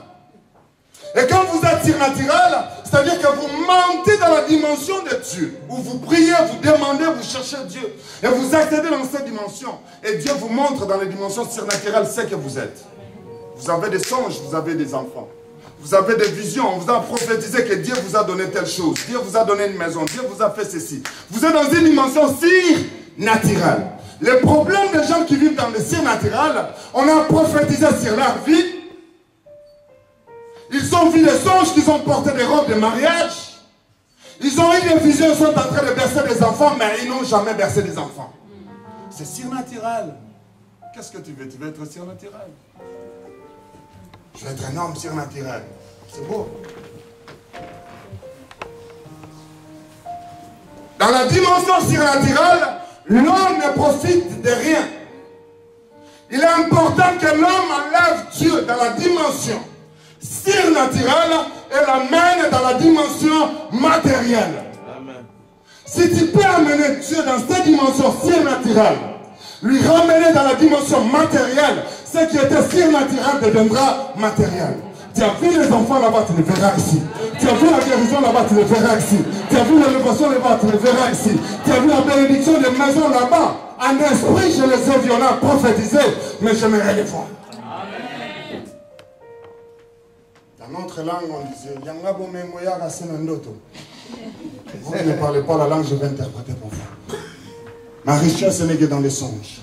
Et quand vous êtes surnaturel, c'est-à-dire que vous montez dans la dimension de Dieu, où vous priez, vous demandez, vous cherchez Dieu, et vous accédez dans cette dimension, et Dieu vous montre dans les dimensions surnaturelles ce que vous êtes. Vous avez des songes, vous avez des enfants. Vous avez des visions, on vous a prophétisé que Dieu vous a donné telle chose. Dieu vous a donné une maison, Dieu vous a fait ceci. Vous êtes dans une dimension surnaturelle. Le problème des gens qui vivent dans le surnaturel, on a prophétisé sur leur vie. Ils ont vu des songes qui ont porté des robes de mariage. Ils ont eu des visions, ils sont en train de bercer des enfants, mais ils n'ont jamais bercé des enfants. C'est surnaturel. Qu'est-ce que tu veux? Tu veux être surnaturel? Je veux être un homme surnaturel. C'est beau. Dans la dimension surnaturelle, l'homme ne profite de rien. Il est important que l'homme enlève Dieu dans la dimension surnaturelle et l'amène dans la dimension matérielle. Amen. Si tu peux amener Dieu dans cette dimension surnaturelle, lui ramener dans la dimension matérielle, ce qui était surnaturel deviendra matériel. Tu as vu les enfants là-bas, tu les verras ici. Tu as vu la guérison là-bas, tu les verras ici. Tu as vu l'élévation là-bas, tu les verras ici. Tu as vu la bénédiction des maisons là-bas. En esprit, je les ai violents prophétisés, mais j'aimerais les voir. Amen. Dans notre langue, on disait vous ne parlez pas la langue, je vais interpréter pour vous. Ma richesse n'est que dans les songes.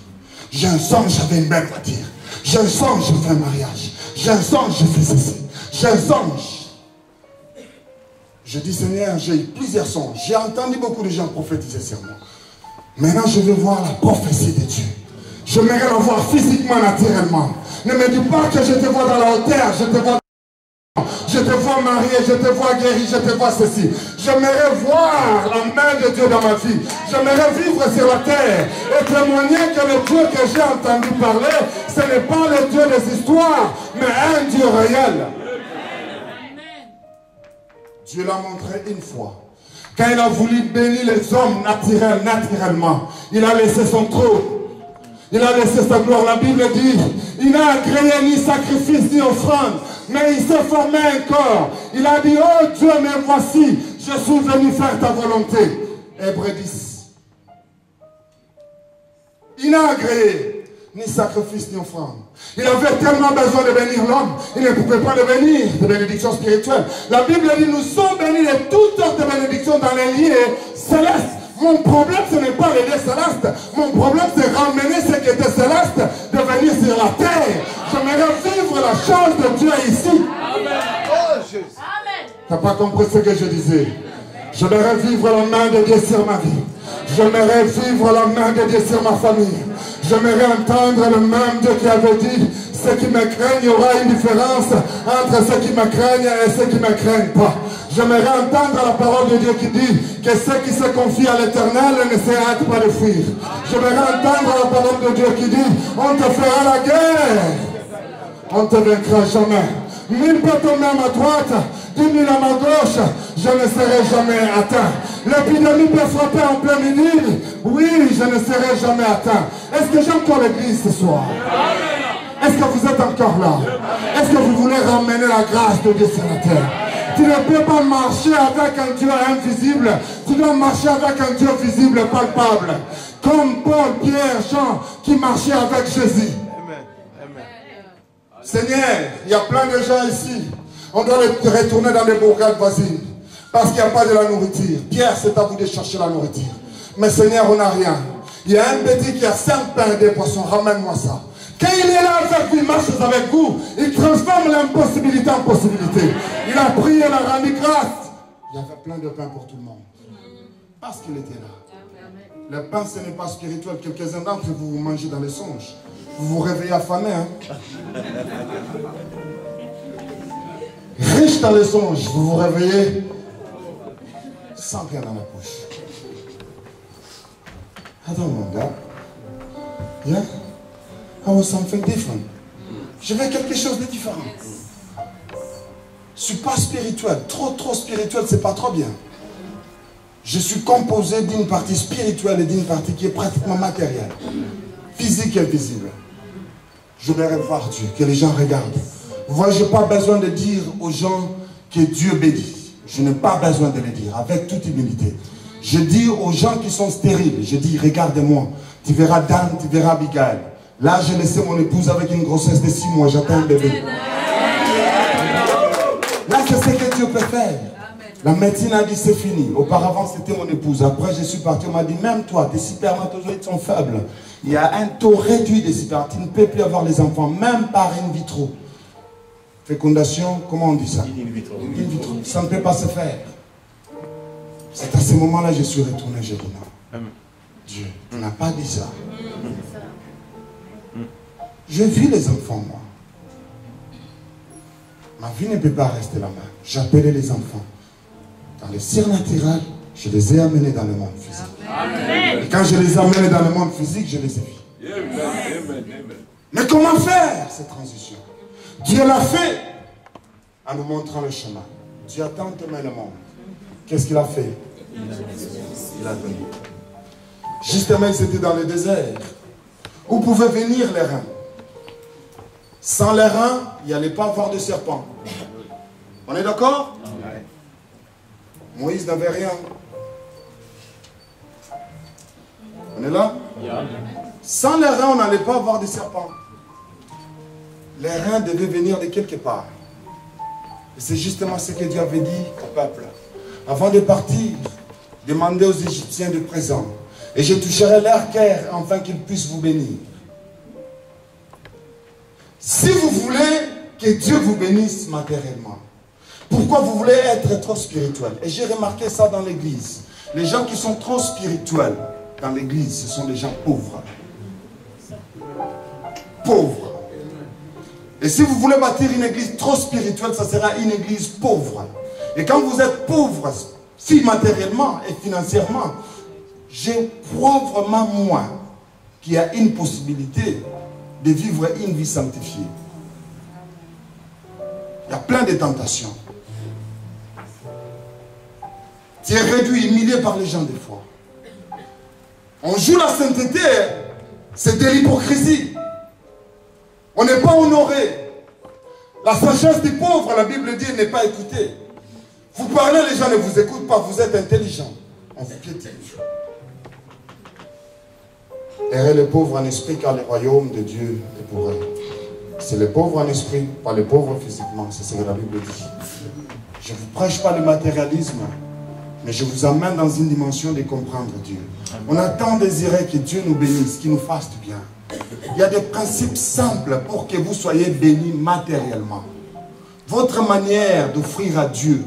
J'ai un songe, j'avais une belle voiture. J'ai un songe, je fais un mariage. J'ai un songe, je fais ceci. J'ai un songe. Je dis, Seigneur, j'ai eu plusieurs songes. J'ai entendu beaucoup de gens prophétiser sur moi. Maintenant, je veux voir la prophétie de Dieu. J'aimerais la voir physiquement, naturellement. Ne me dis pas que je te vois dans la hauteur, je te vois... Je te vois marié, je te vois guéri, je te vois ceci. J'aimerais voir la main de Dieu dans ma vie. J'aimerais vivre sur la terre et témoigner que le Dieu que j'ai entendu parler, ce n'est pas le Dieu des histoires, mais un Dieu réel. Dieu l'a montré une fois. Quand il a voulu bénir les hommes naturellement, il a laissé son trône. Il a laissé sa gloire. La Bible dit, il n'a agréé ni sacrifice ni offrande, mais il s'est formé un corps. Il a dit, oh Dieu, mais voici, je suis venu faire ta volonté. Hébreux 10. Il n'a agréé ni sacrifice ni offrande. Il avait tellement besoin de bénir l'homme, il ne pouvait pas le bénir de bénédictions spirituelles. La Bible dit, nous sommes bénis de toutes sortes de bénédictions dans les lieux célestes. Mon problème, ce n'est pas les lieux célestes. Mon problème, c'est ramener ce qui était céleste, de venir sur la terre. J'aimerais vivre la chance de Dieu ici. Amen. Oh, Jésus. Amen. Tu n'as pas compris ce que je disais? J'aimerais vivre la main de Dieu sur ma vie. J'aimerais vivre la main de Dieu sur ma famille. J'aimerais entendre le même Dieu qui avait dit, ceux qui me craignent, il y aura une différence entre ceux qui me craignent et ceux qui ne me craignent pas. J'aimerais entendre la parole de Dieu qui dit que ceux qui se confient à l'Éternel ne se hâtent pas de fuir. J'aimerais entendre la parole de Dieu qui dit, on te fera la guerre, on ne te vaincra jamais. 1000 peut tomber à ma droite, 10 000 à ma gauche, je ne serai jamais atteint. L'épidémie peut frapper en plein midi, oui, je ne serai jamais atteint. Est-ce que j'ai encore l'église ce soir? Est-ce que vous êtes encore là? Est-ce que vous voulez ramener la grâce de Dieu sur la terre? Tu ne peux pas marcher avec un Dieu invisible, tu dois marcher avec un Dieu visible et palpable. Comme Paul, Pierre, Jean qui marchaient avec Jésus. Seigneur, il y a plein de gens ici. On doit retourner dans les bourgades voisines. Parce qu'il n'y a pas de la nourriture. Pierre, c'est à vous de chercher la nourriture. Mais Seigneur, on n'a rien. Il y a un petit qui a 5 pains et 2 poissons. Ramène-moi ça. Quand il est là avec vous, il marche avec vous. Il transforme l'impossibilité en possibilité. Il a prié, il a rendu grâce. Il y avait plein de pain pour tout le monde. Parce qu'il était là. Le pain, ce n'est pas spirituel. Quelques-uns d'entre vous, vous mangez dans les songes. Vous vous réveillez affamé, hein? Riche dans les songes, vous vous réveillez sans rien dans la poche. Attends, mon gars. Yeah? I want something different. Je veux quelque chose de différent. Je ne suis pas spirituel. Trop spirituel, c'est pas trop bien. Je suis composé d'une partie spirituelle et d'une partie qui est pratiquement matérielle. Physique et visible. Je voudrais voir Dieu, que les gens regardent. Vous voyez, je n'ai pas besoin de dire aux gens que Dieu bénit. Je n'ai pas besoin de le dire, avec toute humilité. Je dis aux gens qui sont stériles, je dis, regarde-moi, tu verras Dan, tu verras Abigail. Là, j'ai laissé mon épouse avec une grossesse de 6 mois, j'attends un bébé. Dieu peut faire. La médecine a dit c'est fini. Auparavant c'était mon épouse. Après je suis parti, on m'a dit même toi, tes spermatozoïdes sont faibles. Il y a un taux réduit de spermatozoïdes. Tu ne peux plus avoir les enfants, même par in vitro. Fécondation, comment on dit ça? In vitro. In vitro. Ça ne peut pas se faire. C'est à ce moment-là que je suis retourné, j'ai dit non. Dieu, tu n'as pas dit ça. Je vis les enfants, moi. Ma vie ne peut pas rester là-bas. J'appelais les enfants. Dans les surnaturels, je les ai amenés dans le monde physique. Amen. Et quand je les ai amenés dans le monde physique, je les ai vus. Amen. Mais comment faire cette transition? Dieu l'a fait en nous montrant le chemin. Dieu a tant aimé le monde. Qu'est-ce qu'il a fait? Il a donné. Justement, ils étaient dans le désert. Où pouvaient venir les reins? Sans les reins, il n'y allait pas avoir de serpent. On est d'accord? Moïse n'avait rien. On est là? Sans les reins, on n'allait pas avoir de serpent. Les reins devaient venir de quelque part. Et c'est justement ce que Dieu avait dit au peuple. Avant de partir, demandez aux Égyptiens de présent. Et je toucherai leur cœur afin qu'ils puissent vous bénir. Si vous voulez que Dieu vous bénisse matériellement, pourquoi vous voulez être trop spirituel? Et j'ai remarqué ça dans l'église. Les gens qui sont trop spirituels dans l'église, ce sont des gens pauvres. Pauvres. Et si vous voulez bâtir une église trop spirituelle, ça sera une église pauvre. Et quand vous êtes pauvre, si matériellement et financièrement, j'ai pauvrement moi qui a une possibilité de vivre une vie sanctifiée. Il y a plein de tentations. Tu es réduit, humilié par les gens des fois. On joue la sainteté, c'est de l'hypocrisie. On n'est pas honoré. La sagesse des pauvres, la Bible dit, n'est pas écoutée. Vous parlez, les gens ne vous écoutent pas, vous êtes intelligent. On vous piétine. Errez les pauvres en esprit, car le royaume de Dieu est pour eux. C'est les pauvres en esprit, pas les pauvres physiquement, c'est ce que la Bible dit. Je ne vous prêche pas le matérialisme, mais je vous amène dans une dimension de comprendre Dieu. On a tant désiré que Dieu nous bénisse, qu'il nous fasse du bien. Il y a des principes simples pour que vous soyez bénis matériellement. Votre manière d'offrir à Dieu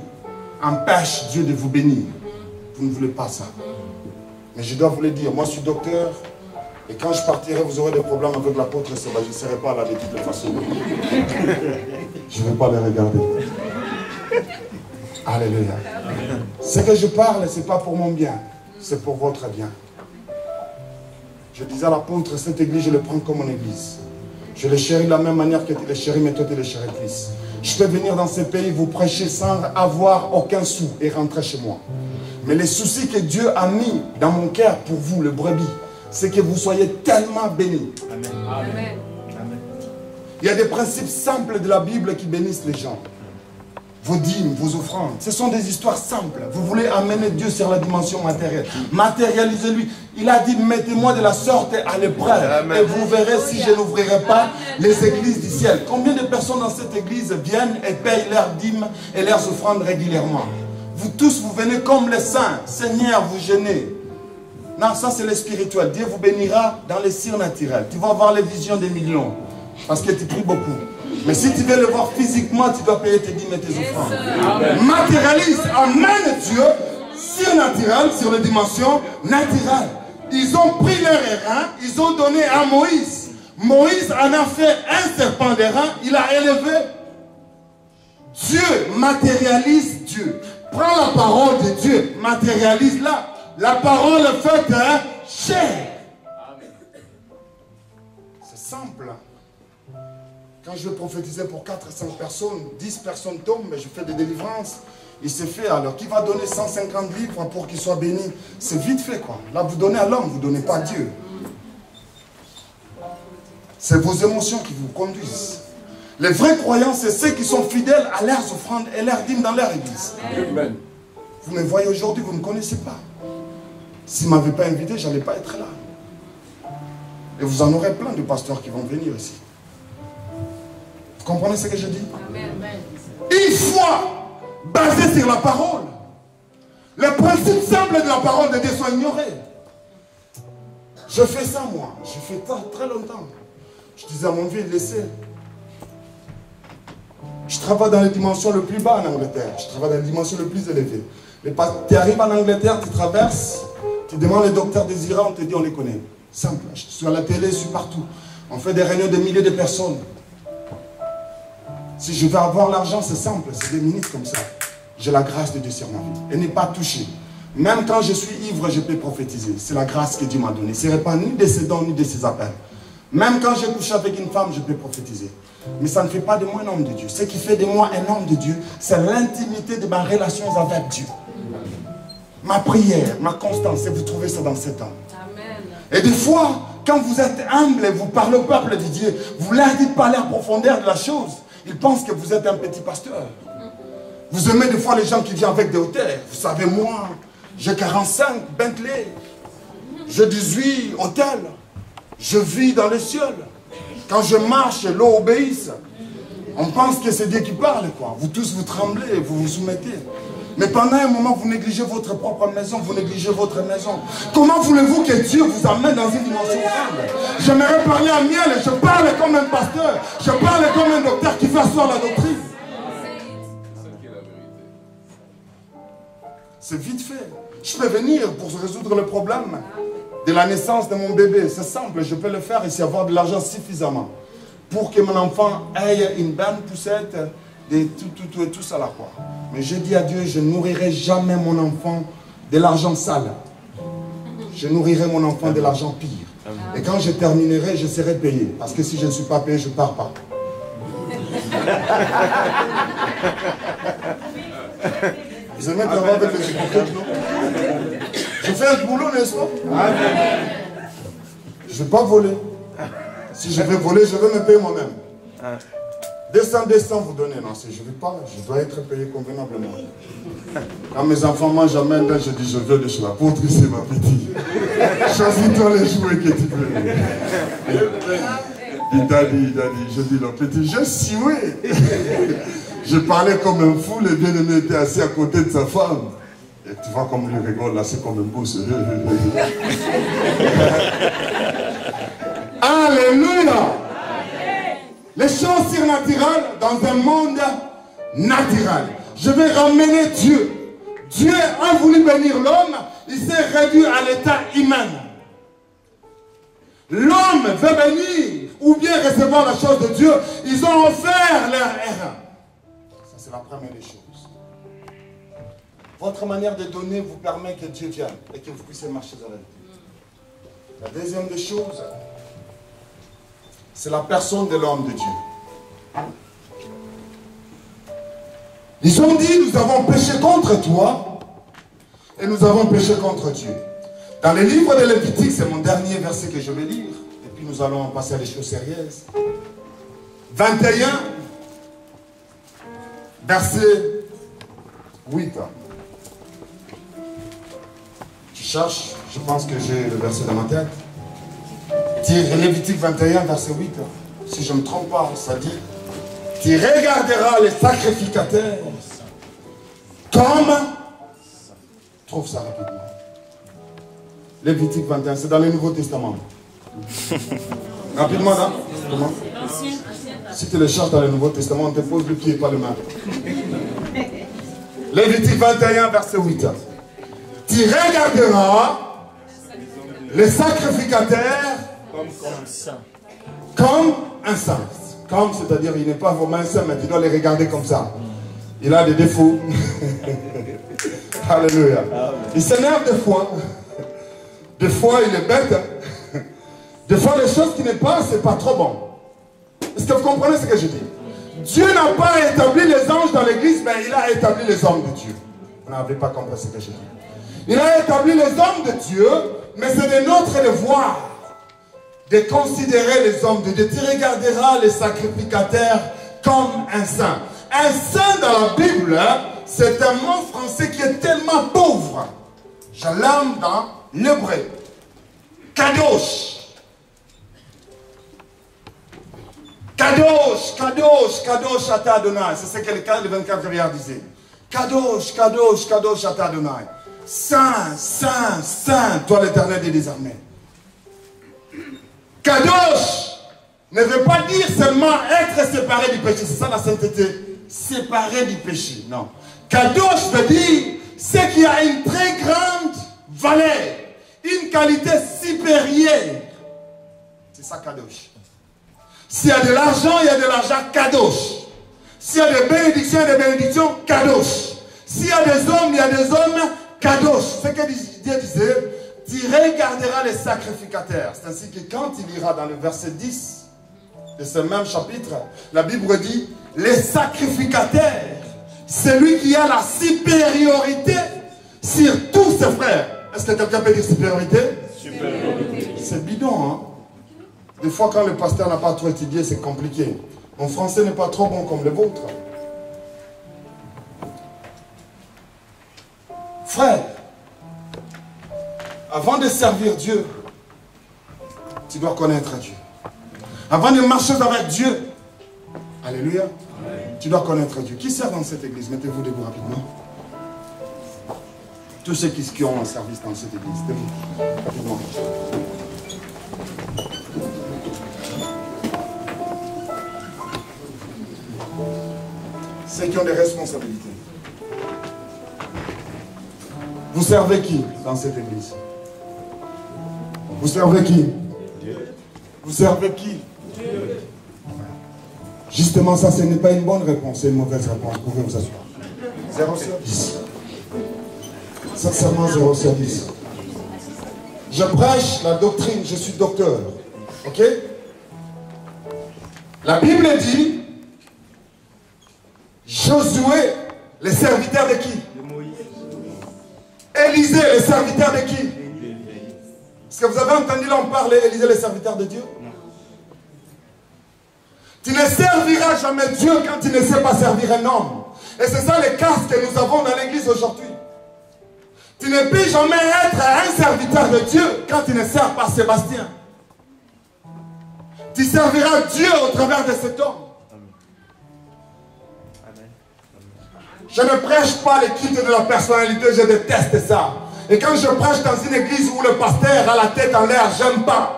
empêche Dieu de vous bénir. Vous ne voulez pas ça. Mais je dois vous le dire, moi je suis docteur, et quand je partirai, vous aurez des problèmes avec l'apôtre Seba. Je ne serai pas là de toute façon. Je ne vais pas les regarder. Alléluia. Ce que je parle, ce n'est pas pour mon bien, c'est pour votre bien. Je disais à l'apôtre, cette église, je le prends comme mon église. Je le chéris de la même manière que tu le chéris, mais toi tu le chéris plus. Je peux venir dans ce pays, vous prêcher sans avoir aucun sou et rentrer chez moi. Mais les soucis que Dieu a mis dans mon cœur pour vous, le brebis, c'est que vous soyez tellement bénis. Amen. Amen. Il y a des principes simples de la Bible qui bénissent les gens. Vos dîmes, vos offrandes, ce sont des histoires simples. Vous voulez amener Dieu sur la dimension matérielle. Matérialisez-lui. Il a dit, mettez-moi de la sorte à l'épreuve. Et vous verrez si je n'ouvrirai pas les églises du ciel. Combien de personnes dans cette église viennent et payent leurs dîmes et leurs offrandes régulièrement? Vous tous, vous venez comme les saints. Seigneur, vous gênez. Non, ça c'est le spirituel. Dieu vous bénira dans les surnaturels. Tu vas avoir les visions des millions. Parce que tu pries beaucoup. Mais si tu veux le voir physiquement, tu dois payer tes dîmes et tes offrandes. Matérialise, amène Dieu surnaturel sur les dimensions naturelles. Ils ont pris leur rein, ils ont donné à Moïse. Moïse en a fait un serpent de rein, il a élevé. Dieu matérialise Dieu. Prends la parole de Dieu, matérialise-la. La parole faite chair. C'est simple. Quand je vais prophétiser pour 4 à 5 personnes, 10 personnes tombent, je fais des délivrances. Il se fait. Alors, qui va donner 150 livres pour qu'il soit béni? C'est vite fait, quoi. Là, vous donnez à l'homme, vous ne donnez pas à Dieu. C'est vos émotions qui vous conduisent. Les vrais croyants, c'est ceux qui sont fidèles à leurs offrandes et leurs dîmes dans leur église. Amen. Vous me voyez aujourd'hui, vous ne me connaissez pas. S'il ne m'avait pas invité, je n'allais pas être là. Et vous en aurez plein de pasteurs qui vont venir ici. Vous comprenez ce que je dis? Amen. Une foi basés sur la parole. Les principes simples de la parole de Dieu sont ignorés. Je fais ça moi, je fais ça très longtemps. Je disais à mon vieux, laissez. Je travaille dans les dimensions les plus bas en Angleterre. Je travaille dans les dimensions les plus élevées. Tu arrives en Angleterre, tu traverses, tu demandes les docteurs désirés, on te dit on les connaît. Simple. Je suis à la télé, je suis partout. On fait des réunions de milliers de personnes. Si je veux avoir l'argent, c'est simple, c'est des minutes comme ça. J'ai la grâce de Dieu sur ma vie. Elle n'est pas touchée. Même quand je suis ivre, je peux prophétiser. C'est la grâce que Dieu m'a donnée. Ce n'est pas ni de ses dons, ni de ses appels. Même quand je couche avec une femme, je peux prophétiser. Mais ça ne fait pas de moi un homme de Dieu. Ce qui fait de moi un homme de Dieu, c'est l'intimité de ma relation avec Dieu. Ma prière, ma constance, et vous trouvez ça dans cet homme. Et des fois, quand vous êtes humble et vous parlez au peuple de Dieu, vous leur dites pas la profondeur de la chose. Ils pensent que vous êtes un petit pasteur. Vous aimez des fois les gens qui viennent avec des hauteurs. Vous savez, moi, j'ai 45 Bentley. J'ai 18 hôtels. Je vis dans le ciel. Quand je marche, l'eau obéisse. On pense que c'est Dieu qui parle, quoi. Vous tous, vous tremblez, vous vous soumettez. Mais pendant un moment, vous négligez votre propre maison, vous négligez votre maison. Comment voulez-vous que Dieu vous amène dans une dimension humble? J'aimerais parler à miel, je parle comme un pasteur, je parle comme un docteur qui fait asseoir la doctrine. C'est vite fait. Je peux venir pour résoudre le problème de la naissance de mon bébé. C'est simple, je peux le faire et avoir de l'argent suffisamment pour que mon enfant ait une bonne poussette, tout ça là, quoi. Mais je dis à Dieu, je ne nourrirai jamais mon enfant de l'argent sale. Je nourrirai mon enfant de l'argent pire. Et quand je terminerai, je serai payé. Parce que si je ne suis pas payé, je ne pars pas. Vous aimez travailler avec les hypocrites, non? Je fais un boulot, n'est-ce pas? Je ne vais pas voler. Si je vais voler, je vais me payer moi-même. 200, vous donnez. Non, je ne vais pas. Je dois être payé convenablement. Quand mes enfants mangent à main, je dis, je veux de chez l'apôtre, c'est ma petite. Choisis-toi les jouets que tu veux. Daddy, je dis, le petit, je suis oui. Je parlais comme un fou, le bien-aimé était assis à côté de sa femme. Et tu vois comme lui rigole, là, c'est comme un boss. Alléluia! Les choses surnaturelles dans un monde naturel. Je vais ramener Dieu. Dieu a voulu bénir l'homme, il s'est réduit à l'état humain. L'homme veut bénir ou bien recevoir la chose de Dieu, ils ont offert leur erreur. Ça, c'est la première des choses. Votre manière de donner vous permet que Dieu vienne et que vous puissiez marcher dans la vie. La deuxième des choses, c'est la personne de l'homme de Dieu. Ils ont dit, nous avons péché contre toi et nous avons péché contre Dieu. Dans le livre de Lévitique, c'est mon dernier verset que je vais lire, et puis nous allons passer à des choses sérieuses. 21, verset 8. Je cherche, je pense que j'ai le verset dans ma tête. Lévitique 21, verset 8. Si je ne me trompe pas, ça dit: tu regarderas les sacrificateurs comme... Trouve ça rapidement. Lévitique 21, c'est dans le Nouveau Testament. Rapidement, là. Comment? Si tu le cherches dans le Nouveau Testament, on te pose le pied, pas le main. Lévitique 21, verset 8. Tu regarderas les sacrificateurs comme un saint. Comme, c'est-à-dire, il n'est pas vraiment un saint, mais tu dois les regarder comme ça. Il a des défauts. Alléluia. Il s'énerve des fois. Des fois, il est bête. Des fois, les choses qui n'est pas, c'est pas trop bon. Est-ce que vous comprenez ce que je dis? Dieu n'a pas établi les anges dans l'église, mais il a établi les hommes de Dieu. Vous n'avez pas compris ce que je dis. Il a établi les hommes de Dieu, mais c'est de notre devoir de considérer les hommes de Dieu. Tu regarderas les sacrificateurs comme un saint. Un saint dans la Bible, c'est un mot français qui est tellement pauvre. Je l'aime dans l'hébreu. Kadosh. Kadosh, Kadosh, Kadosh Ata Adonai. C'est ce que le 24 disait. Kadosh, Kadosh, Kadosh Ata Adonai. Saint, Saint, Saint, toi l'Éternel des armées. Kadosh ne veut pas dire seulement être séparé du péché. C'est ça la sainteté. Séparé du péché. Non. Kadosh veut dire c'est qu'il y a une très grande valeur, une qualité supérieure. C'est ça Kadosh. S'il y a de l'argent, il y a de l'argent Kadosh. S'il y a des bénédictions, il y a des bénédictions Kadosh. S'il y a des hommes, il y a des hommes Kadosh. C'est que Dieu disait, tu regarderas les sacrificateurs. C'est ainsi que quand il ira dans le verset 10 de ce même chapitre, la Bible dit, les sacrificateurs, celui qui a la supériorité sur tous ses frères. Est-ce que quelqu'un peut dire supériorité? Supériorité. C'est bidon, hein? Des fois, quand le pasteur n'a pas trop étudié, c'est compliqué. Mon français n'est pas trop bon comme le vôtre. Frère, avant de servir Dieu, tu dois connaître Dieu. Avant de marcher avec Dieu, alléluia, tu dois connaître Dieu. Qui sert dans cette église? Mettez-vous debout rapidement. Tous ceux qui ont un service dans cette église, debout rapidement. Ceux qui ont des responsabilités. Vous servez qui dans cette église? Vous servez qui? Dieu. Vous servez qui? Dieu. Justement, ça, ce n'est pas une bonne réponse, c'est une mauvaise réponse. Vous pouvez vous asseoir. 0 sur 10. Sincèrement, 0 sur 10. Je prêche la doctrine, je suis docteur. Ok? La Bible dit, Josué, les serviteurs de qui? De Moïse. Élisée, les serviteurs de qui? Est-ce que vous avez entendu là on parle Élisée, les serviteurs de Dieu? Non. Tu ne serviras jamais Dieu quand tu ne sais pas servir un homme. Et c'est ça le cas que nous avons dans l'église aujourd'hui. Tu ne peux jamais être un serviteur de Dieu quand tu ne sers pas Sébastien. Tu serviras Dieu au travers de cet homme. Je ne prêche pas les culte de la personnalité, je déteste ça. Et quand je prêche dans une église où le pasteur a la tête en l'air, j'aime pas.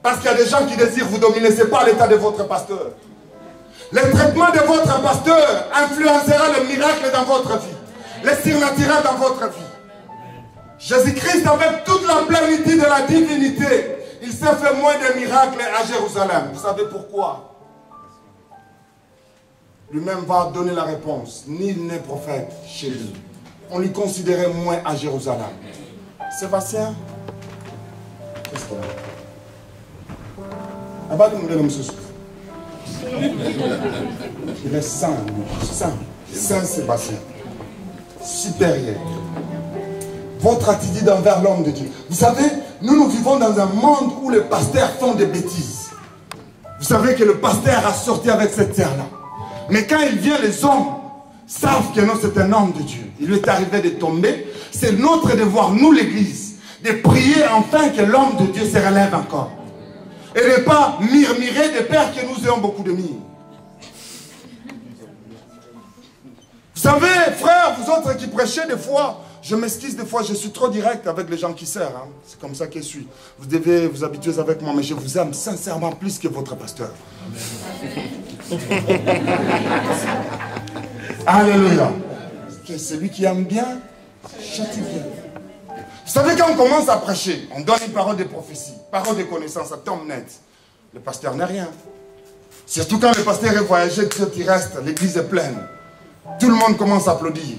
Parce qu'il y a des gens qui désirent vous dominer, ce n'est pas l'état de votre pasteur. Le traitement de votre pasteur influencera le miracle dans votre vie. Le surnaturel dans votre vie. Jésus-Christ, avec toute la plénitude de la divinité, il s'est fait moins de miracles à Jérusalem. Vous savez pourquoi? Lui-même va donner la réponse. Nul n'est prophète chez lui. On lui considérait moins à Jérusalem. Sébastien, qu'est-ce qu'il a? Il est saint, saint, saint Sébastien. Supérieur. Votre attitude envers l'homme de Dieu. Vous savez, nous vivons dans un monde où les pasteurs font des bêtises. Vous savez que le pasteur a sorti avec cette terre-là. Mais quand il vient, les hommes savent que non, c'est un homme de Dieu. Il lui est arrivé de tomber. C'est notre devoir, nous l'église, de prier enfin que l'homme de Dieu se relève encore. Et de ne pas murmurer de peur que nous ayons beaucoup de mire. Vous savez, frères, vous autres qui prêchez des fois, je m'excuse des fois, je suis trop direct avec les gens qui servent. Hein. C'est comme ça que je suis. Vous devez vous habituer avec moi, mais je vous aime sincèrement plus que votre pasteur. Alléluia. Que celui qui aime bien, châtie bien. Vous savez, quand on commence à prêcher, on donne une parole de prophétie, parole de connaissance, ça tombe net. Le pasteur n'a rien. Surtout quand le pasteur est voyagé, Dieu qui reste, l'église est pleine. Tout le monde commence à applaudir.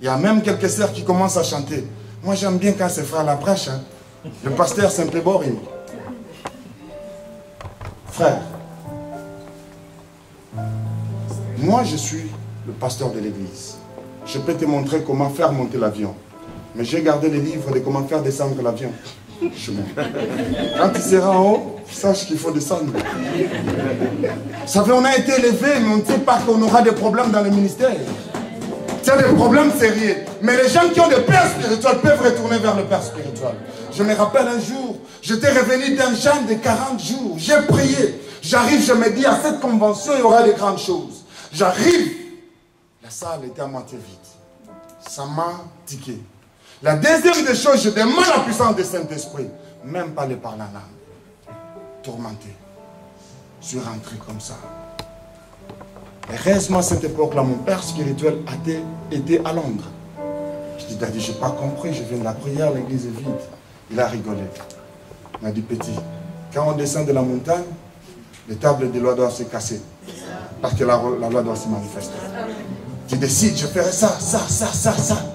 Il y a même quelques sœurs qui commencent à chanter. Moi, j'aime bien quand ces frères la prêchent. Hein. Le pasteur, c'est un peu boring. Frère, moi, je suis le pasteur de l'église. Je peux te montrer comment faire monter l'avion. Mais j'ai gardé les livres de comment faire descendre l'avion. Quand tu seras en haut, sache qu'il faut descendre. Vous savez, on a été élevés, mais on ne sait pas qu'on aura des problèmes dans le ministère. C'est des problèmes sérieux. Mais les gens qui ont des pères spirituels peuvent retourner vers le père spirituel. Je me rappelle un jour, j'étais revenu d'un jeûne de 40 jours. J'ai prié. J'arrive, je me dis, à cette convention, il y aura des grandes choses. J'arrive. La salle était à moitié vide. Ça m'a tiqué. La deuxième des choses, je demande la puissance du Saint-Esprit. Même parler par la langue. Tourmenté. Je suis rentré comme ça. Heureusement, à cette époque-là, mon père spirituel était à Londres. Je dis, Daddy, je n'ai pas compris, je viens de la prière, l'église est vide. Il a rigolé. Il m'a dit, petit, quand on descend de la montagne, les tables de loi doivent se casser. Parce que la loi doit se manifester. Tu décides, je ferai ça.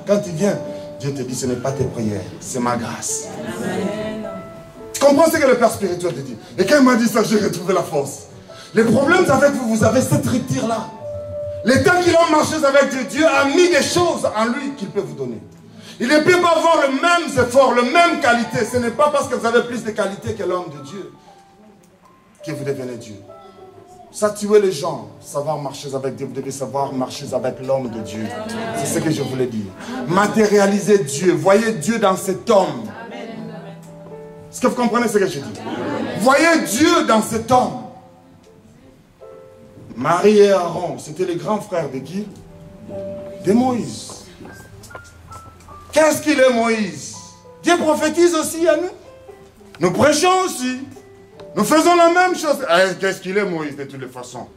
Quand tu viens, Dieu te dit, ce n'est pas tes prières, c'est ma grâce. Amen. Tu comprends ce que le Père spirituel te dit? Et quand il m'a dit ça, j'ai retrouvé la force. Le problème avec vous, vous avez cette rupture-là. Le temps qu'il a marché avec Dieu, Dieu a mis des choses en lui qu'il peut vous donner. Il ne peut pas avoir le même effort, la même qualité. Ce n'est pas parce que vous avez plus de qualité que l'homme de Dieu que vous devenez Dieu. Ça tuer les gens, savoir marcher avec Dieu, vous devez savoir marcher avec l'homme de Dieu. C'est ce que je voulais dire. Matérialiser Dieu, voyez Dieu dans cet homme. Est-ce que vous comprenez ce que je dis? Voyez Dieu dans cet homme. Marie et Aaron, c'était les grands frères de qui? De Moïse. Qu'est-ce qu'il est Moïse? Dieu prophétise aussi à nous. Nous prêchons aussi. Nous faisons la même chose. Qu'est-ce qu'il est Moïse de toutes les façons?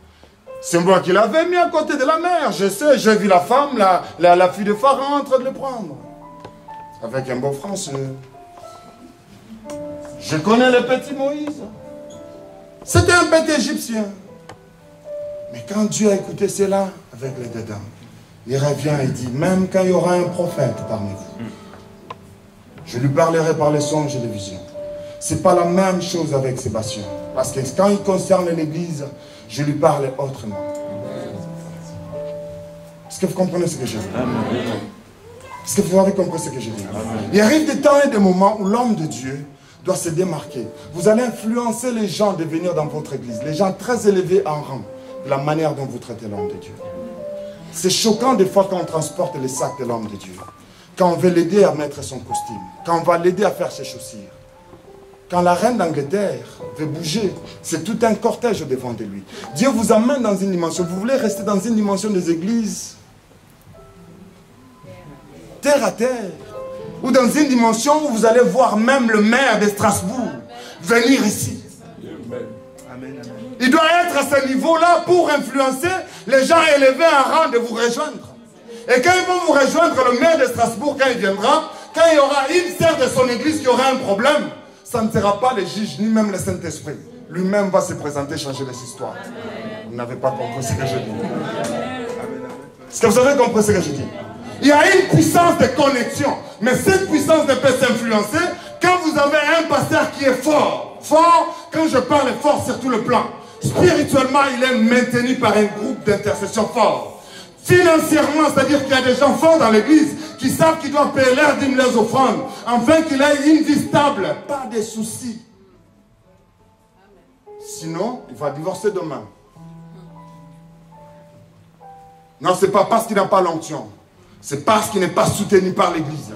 C'est moi qui l'avais mis à côté de la mer. Je sais, j'ai vu la femme, la fille de Pharaon en train de le prendre. Avec un beau français. Je connais le petit Moïse. C'était un petit égyptien. Mais quand Dieu a écouté cela avec les dedans, il revient et dit, même quand il y aura un prophète parmi vous, je lui parlerai par les songes et les visions. Ce n'est pas la même chose avec Sébastien. Parce que quand il concerne l'église, je lui parle autrement. Est-ce que vous comprenez ce que je dis? Est-ce que vous avez compris ce que je dis? Il arrive des temps et des moments où l'homme de Dieu doit se démarquer. Vous allez influencer les gens de venir dans votre église. Les gens très élevés en rang. De la manière dont vous traitez l'homme de Dieu. C'est choquant des fois quand on transporte les sacs de l'homme de Dieu. Quand on veut l'aider à mettre son costume. Quand on va l'aider à faire ses chaussures. Quand la reine d'Angleterre veut bouger, c'est tout un cortège devant de lui. Dieu vous amène dans une dimension. Vous voulez rester dans une dimension des églises terre à terre. Ou dans une dimension où vous allez voir même le maire de Strasbourg venir ici. Amen. Il doit être à ce niveau-là pour influencer les gens élevés en rang de vous rejoindre. Et quand ils vont vous rejoindre, le maire de Strasbourg, quand il viendra, quand il y aura une sœur de son église qui aura un problème, ça ne sera pas les juges, ni même le Saint-Esprit. Lui-même va se présenter, changer les histoires. Vous n'avez pas compris ce que je dis. Est-ce que vous avez compris ce que je dis? Il y a une puissance de connexion. Mais cette puissance ne peut s'influencer quand vous avez un pasteur qui est fort. Fort, quand je parle fort sur tout le plan. Spirituellement, il est maintenu par un groupe d'intercession fort. Financièrement, c'est-à-dire qu'il y a des gens forts dans l'église qui savent qu'ils doivent payer leurs dîmes, leurs offrandes, afin qu'il ait une vie stable, pas de soucis. Sinon, il va divorcer demain. Non, ce n'est pas parce qu'il n'a pas l'onction. C'est parce qu'il n'est pas soutenu par l'église.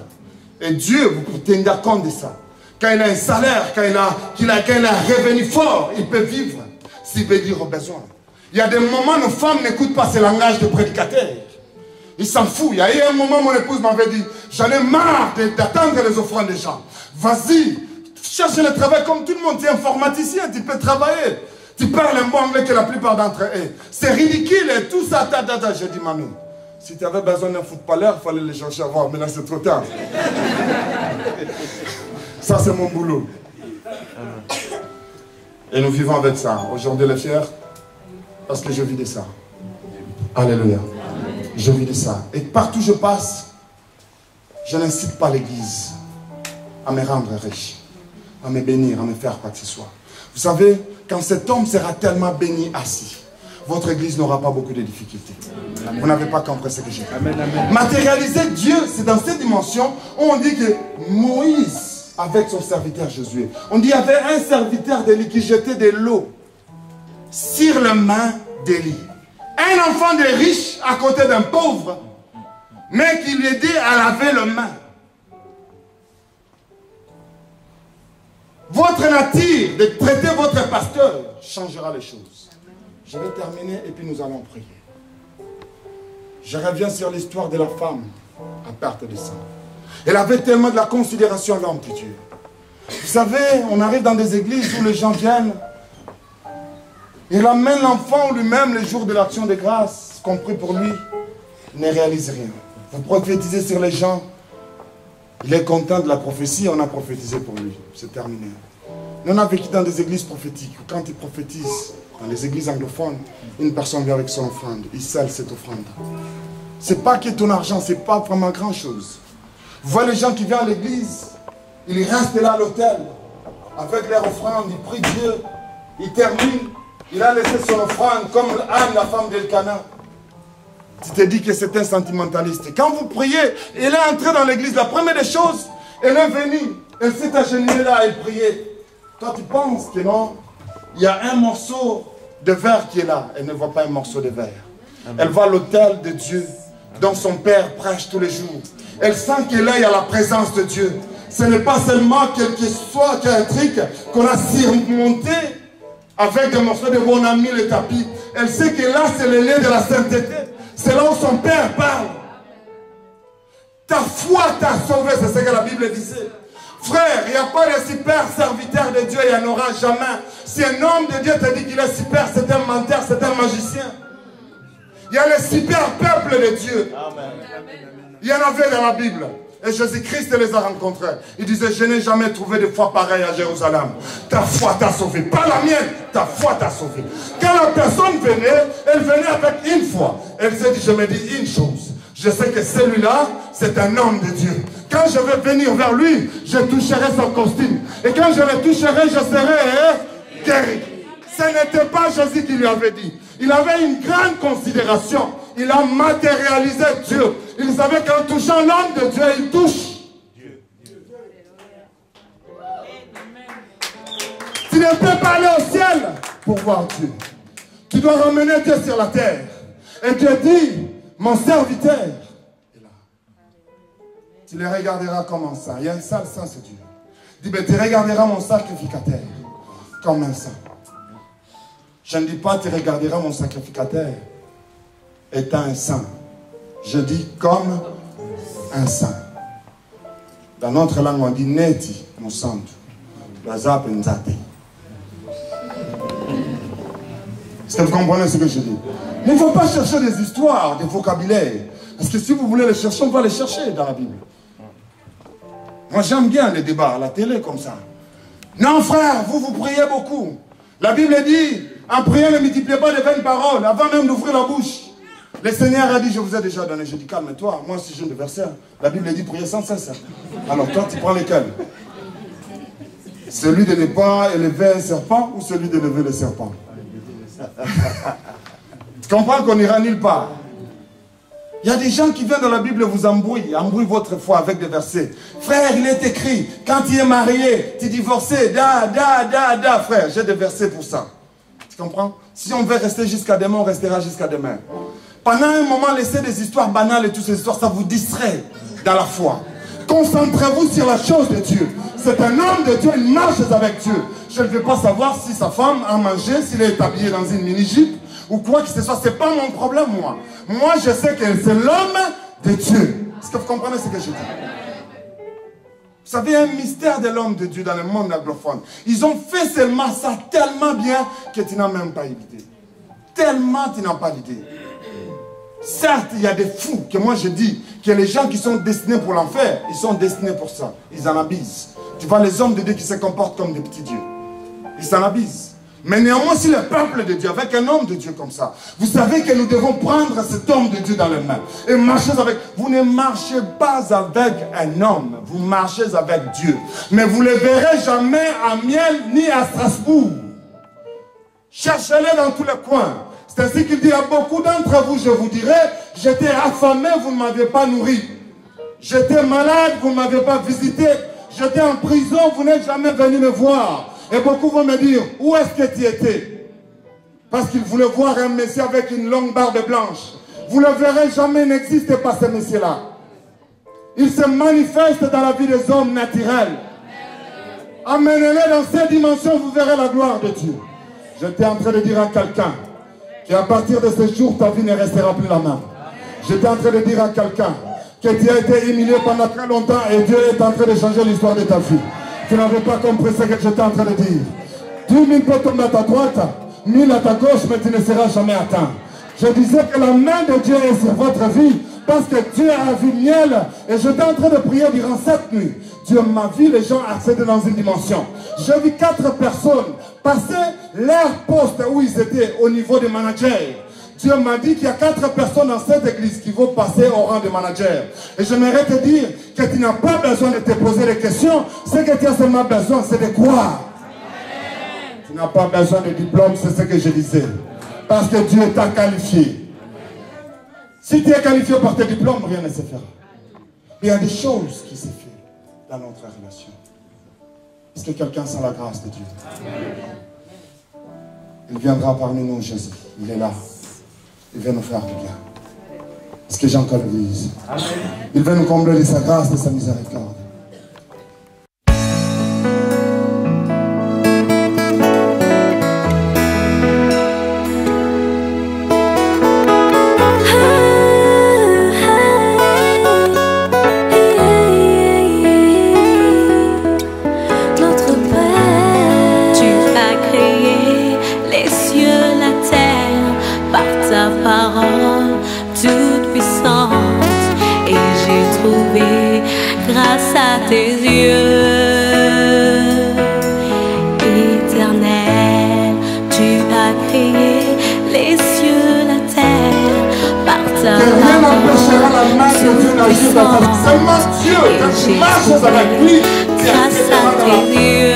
Et Dieu, vous pouvez tenir compte de ça. Quand il a un salaire, quand il a un revenu fort, il peut vivre s'il veut dire aux besoins. Il y a des moments où nos femmes n'écoutent pas ce langage de prédicateur. Ils s'en foutent. Il y a eu un moment où mon épouse m'avait dit, j'en ai marre d'attendre les offrandes des gens. Vas-y, cherche le travail comme tout le monde. Tu es informaticien, tu peux travailler. Tu parles un bon anglais que la plupart d'entre eux. C'est ridicule et tout ça. J'ai dit, mamie, si tu avais besoin d'un footballeur, il fallait les chercher à voir. Maintenant, c'est trop tard. Ça, c'est mon boulot. Et nous vivons avec ça. Aujourd'hui, les fiers, parce que je vis de ça. Alléluia. Je vis de ça. Et partout où je passe, je n'incite pas l'église à me rendre riche, à me bénir, à me faire quoi que ce soit. Vous savez, quand cet homme sera tellement béni assis, votre église n'aura pas beaucoup de difficultés. Amen. Vous n'avez pas compris ce que j'ai dit. Matérialiser Dieu, c'est dans cette dimension où on dit que Moïse, avec son serviteur Josué, on dit qu'il y avait un serviteur d'Élie qui jetait de l'eau sur les mains d'Élie. Un enfant de riche à côté d'un pauvre, mais qui lui aidait à laver les mains. Votre nature de traiter votre pasteur changera les choses. Je vais terminer et puis nous allons prier. Je reviens sur l'histoire de la femme à perte de sang. Elle avait tellement de la considération à l'homme de Dieu. Vous savez, on arrive dans des églises où les gens viennent. Il amène l'enfant lui-même le jour de l'action de grâce, compris pour lui, il ne réalise rien. Vous prophétisez sur les gens, il est content de la prophétie, on a prophétisé pour lui. C'est terminé. Nous, on a vécu dans des églises prophétiques, où quand ils prophétisent, dans les églises anglophones, une personne vient avec son offrande, il scelle cette offrande. C'est pas que ton argent, c'est pas vraiment grand chose. Vous voyez les gens qui viennent à l'église, ils restent là à l'hôtel, avec leur offrande, ils prient Dieu, ils terminent, il a laissé son offrande comme Anne, la femme d'Elkana. Tu te dis que c'est un sentimentaliste. Quand vous priez, elle est entrée dans l'église, la première des choses, elle est venue, elle s'est agenouillée là, elle priait. Toi tu penses que non, il y a un morceau de verre qui est là, elle ne voit pas un morceau de verre. Elle voit l'autel de Dieu, dont son père prêche tous les jours. Elle sent que là, il y a la présence de Dieu. Ce n'est pas seulement quelque chose, un truc qu'on a surmonté avec des morceaux de bois, on a mis le tapis. Elle sait que là, c'est le lait de la sainteté. C'est là où son père parle. Ta foi t'a sauvé, c'est ce que la Bible disait. Frère, il n'y a pas de super serviteur de Dieu, il n'y en aura jamais. Si un homme de Dieu te dit qu'il est super, c'est un menteur, c'est un magicien. Il y a le super peuple de Dieu. Amen. Il y en avait dans la Bible. Et Jésus-Christ les a rencontrés. Il disait, je n'ai jamais trouvé de foi pareille à Jérusalem. Ta foi t'a sauvé. Pas la mienne, ta foi t'a sauvé. Quand la personne venait, elle venait avec une foi. Elle s'est dit, je me dis une chose. Je sais que celui-là, c'est un homme de Dieu. Quand je vais venir vers lui, je toucherai son costume. Et quand je le toucherai, je serai guéri. Ce n'était pas Jésus qui lui avait dit. Il avait une grande considération. Il a matérialisé Dieu. Il savait qu'en touchant l'homme de Dieu, il touche Dieu. Tu ne peux pas aller au ciel pour voir Dieu. Tu dois ramener Dieu sur la terre. Et Dieu dit, mon serviteur est là. Tu le regarderas comme un saint. Il y a un seul saint, c'est Dieu. Dis, ben, tu regarderas mon sacrificateur comme un saint. Je ne dis pas, tu regarderas mon sacrificateur étant un saint. Je dis comme un saint. Dans notre langue, on dit neti, mon sang. Est-ce que vous comprenez ce que je dis? Mais il ne faut pas chercher des histoires, des vocabulaires. Parce que si vous voulez les chercher, on va les chercher dans la Bible. Moi, j'aime bien les débats à la télé comme ça. Non, frère, vous priez beaucoup. La Bible dit, en priant, ne multipliez pas de vaines paroles, avant même d'ouvrir la bouche. Le Seigneur a dit, je vous ai déjà donné. Je dis, calme-toi, moi si j'ai le verset, la Bible dit, priez sans cesse. Alors toi, tu prends lequel? Celui de ne pas élever un serpent ou celui d'élever le serpent? Tu comprends qu'on n'ira nulle part. Il y a des gens qui viennent dans la Bible et vous embrouillent votre foi avec des versets. Frère, il est écrit, quand tu es marié, tu es divorcé, frère, j'ai des versets pour ça. Tu comprends? Si on veut rester jusqu'à demain, on restera jusqu'à demain. Pendant un moment, laissez des histoires banales et toutes ces histoires, ça vous distrait dans la foi. Concentrez-vous sur la chose de Dieu. C'est un homme de Dieu, il marche avec Dieu. Je ne veux pas savoir si sa femme a mangé, s'il est habillé dans une mini-jupe ou quoi que ce soit. Ce n'est pas mon problème, moi. Moi, je sais que c'est l'homme de Dieu. Est-ce que vous comprenez ce que je dis? Vous savez, un mystère de l'homme de Dieu dans le monde anglophone. Ils ont fait seulement ça tellement bien que tu n'as même pas l'idée. Tellement tu n'as pas l'idée. Certes, il y a des fous que moi je dis que les gens qui sont destinés pour l'enfer, ils sont destinés pour ça. Ils en abusent. Tu vois les hommes de Dieu qui se comportent comme des petits dieux. Ils s'en abusent. Mais néanmoins, si le peuple de Dieu, avec un homme de Dieu comme ça, vous savez que nous devons prendre cet homme de Dieu dans les mains et marcher avec. Vous ne marchez pas avec un homme, vous marchez avec Dieu. Mais vous ne le verrez jamais à Miel ni à Strasbourg. Cherchez-le dans tous les coins. C'est ainsi qu'il dit à beaucoup d'entre vous, je vous dirai, j'étais affamé, vous ne m'avez pas nourri. J'étais malade, vous ne m'avez pas visité. J'étais en prison, vous n'êtes jamais venu me voir. Et beaucoup vont me dire, où est-ce que tu étais? Parce qu'ils voulaient voir un Messie avec une longue barbe blanche. Vous ne le verrez jamais, il n'existe pas ce Messie-là. Il se manifeste dans la vie des hommes naturels. Amenez-le dans ces dimensions, vous verrez la gloire de Dieu. J'étais en train de dire à quelqu'un qu'à partir de ce jour, ta vie ne restera plus la même. J'étais en train de dire à quelqu'un que tu as été humilié pendant très longtemps et Dieu est en train de changer l'histoire de ta vie. Tu n'avais pas compris ce que j'étais en train de dire. 10 000 peut tomber à ta droite, 1000 à ta gauche, mais tu ne seras jamais atteint. Je disais que la main de Dieu est sur votre vie parce que Dieu a vu le miel et j'étais en train de prier durant cette nuit. Dieu m'a vu les gens accéder dans une dimension. J'ai vu 4 personnes passer leur poste où ils étaient au niveau des managers. Dieu m'a dit qu'il y a 4 personnes dans cette église qui vont passer au rang de manager. Et j'aimerais te dire que tu n'as pas besoin de te poser des questions. Ce que tu as seulement besoin, c'est de croire. Tu n'as pas besoin de diplôme, c'est ce que je disais. Parce que Dieu t'a qualifié. Si tu es qualifié par tes diplômes, rien ne se fera. Il y a des choses qui se font dans notre relation. Est-ce que quelqu'un sent la grâce de Dieu? Il viendra parmi nous, Jésus. Il est là. Il va nous faire du bien. Est-ce que j'ai encore l'église? Il va nous combler de sa grâce, de sa miséricorde. Grâce à tes yeux éternels, tu as créé les cieux, la terre, par ta rien n'empêchera la main de Dieu d'agir dans ta vie. Seulement Dieu, quand tu marches avec lui, grâce à tes yeux.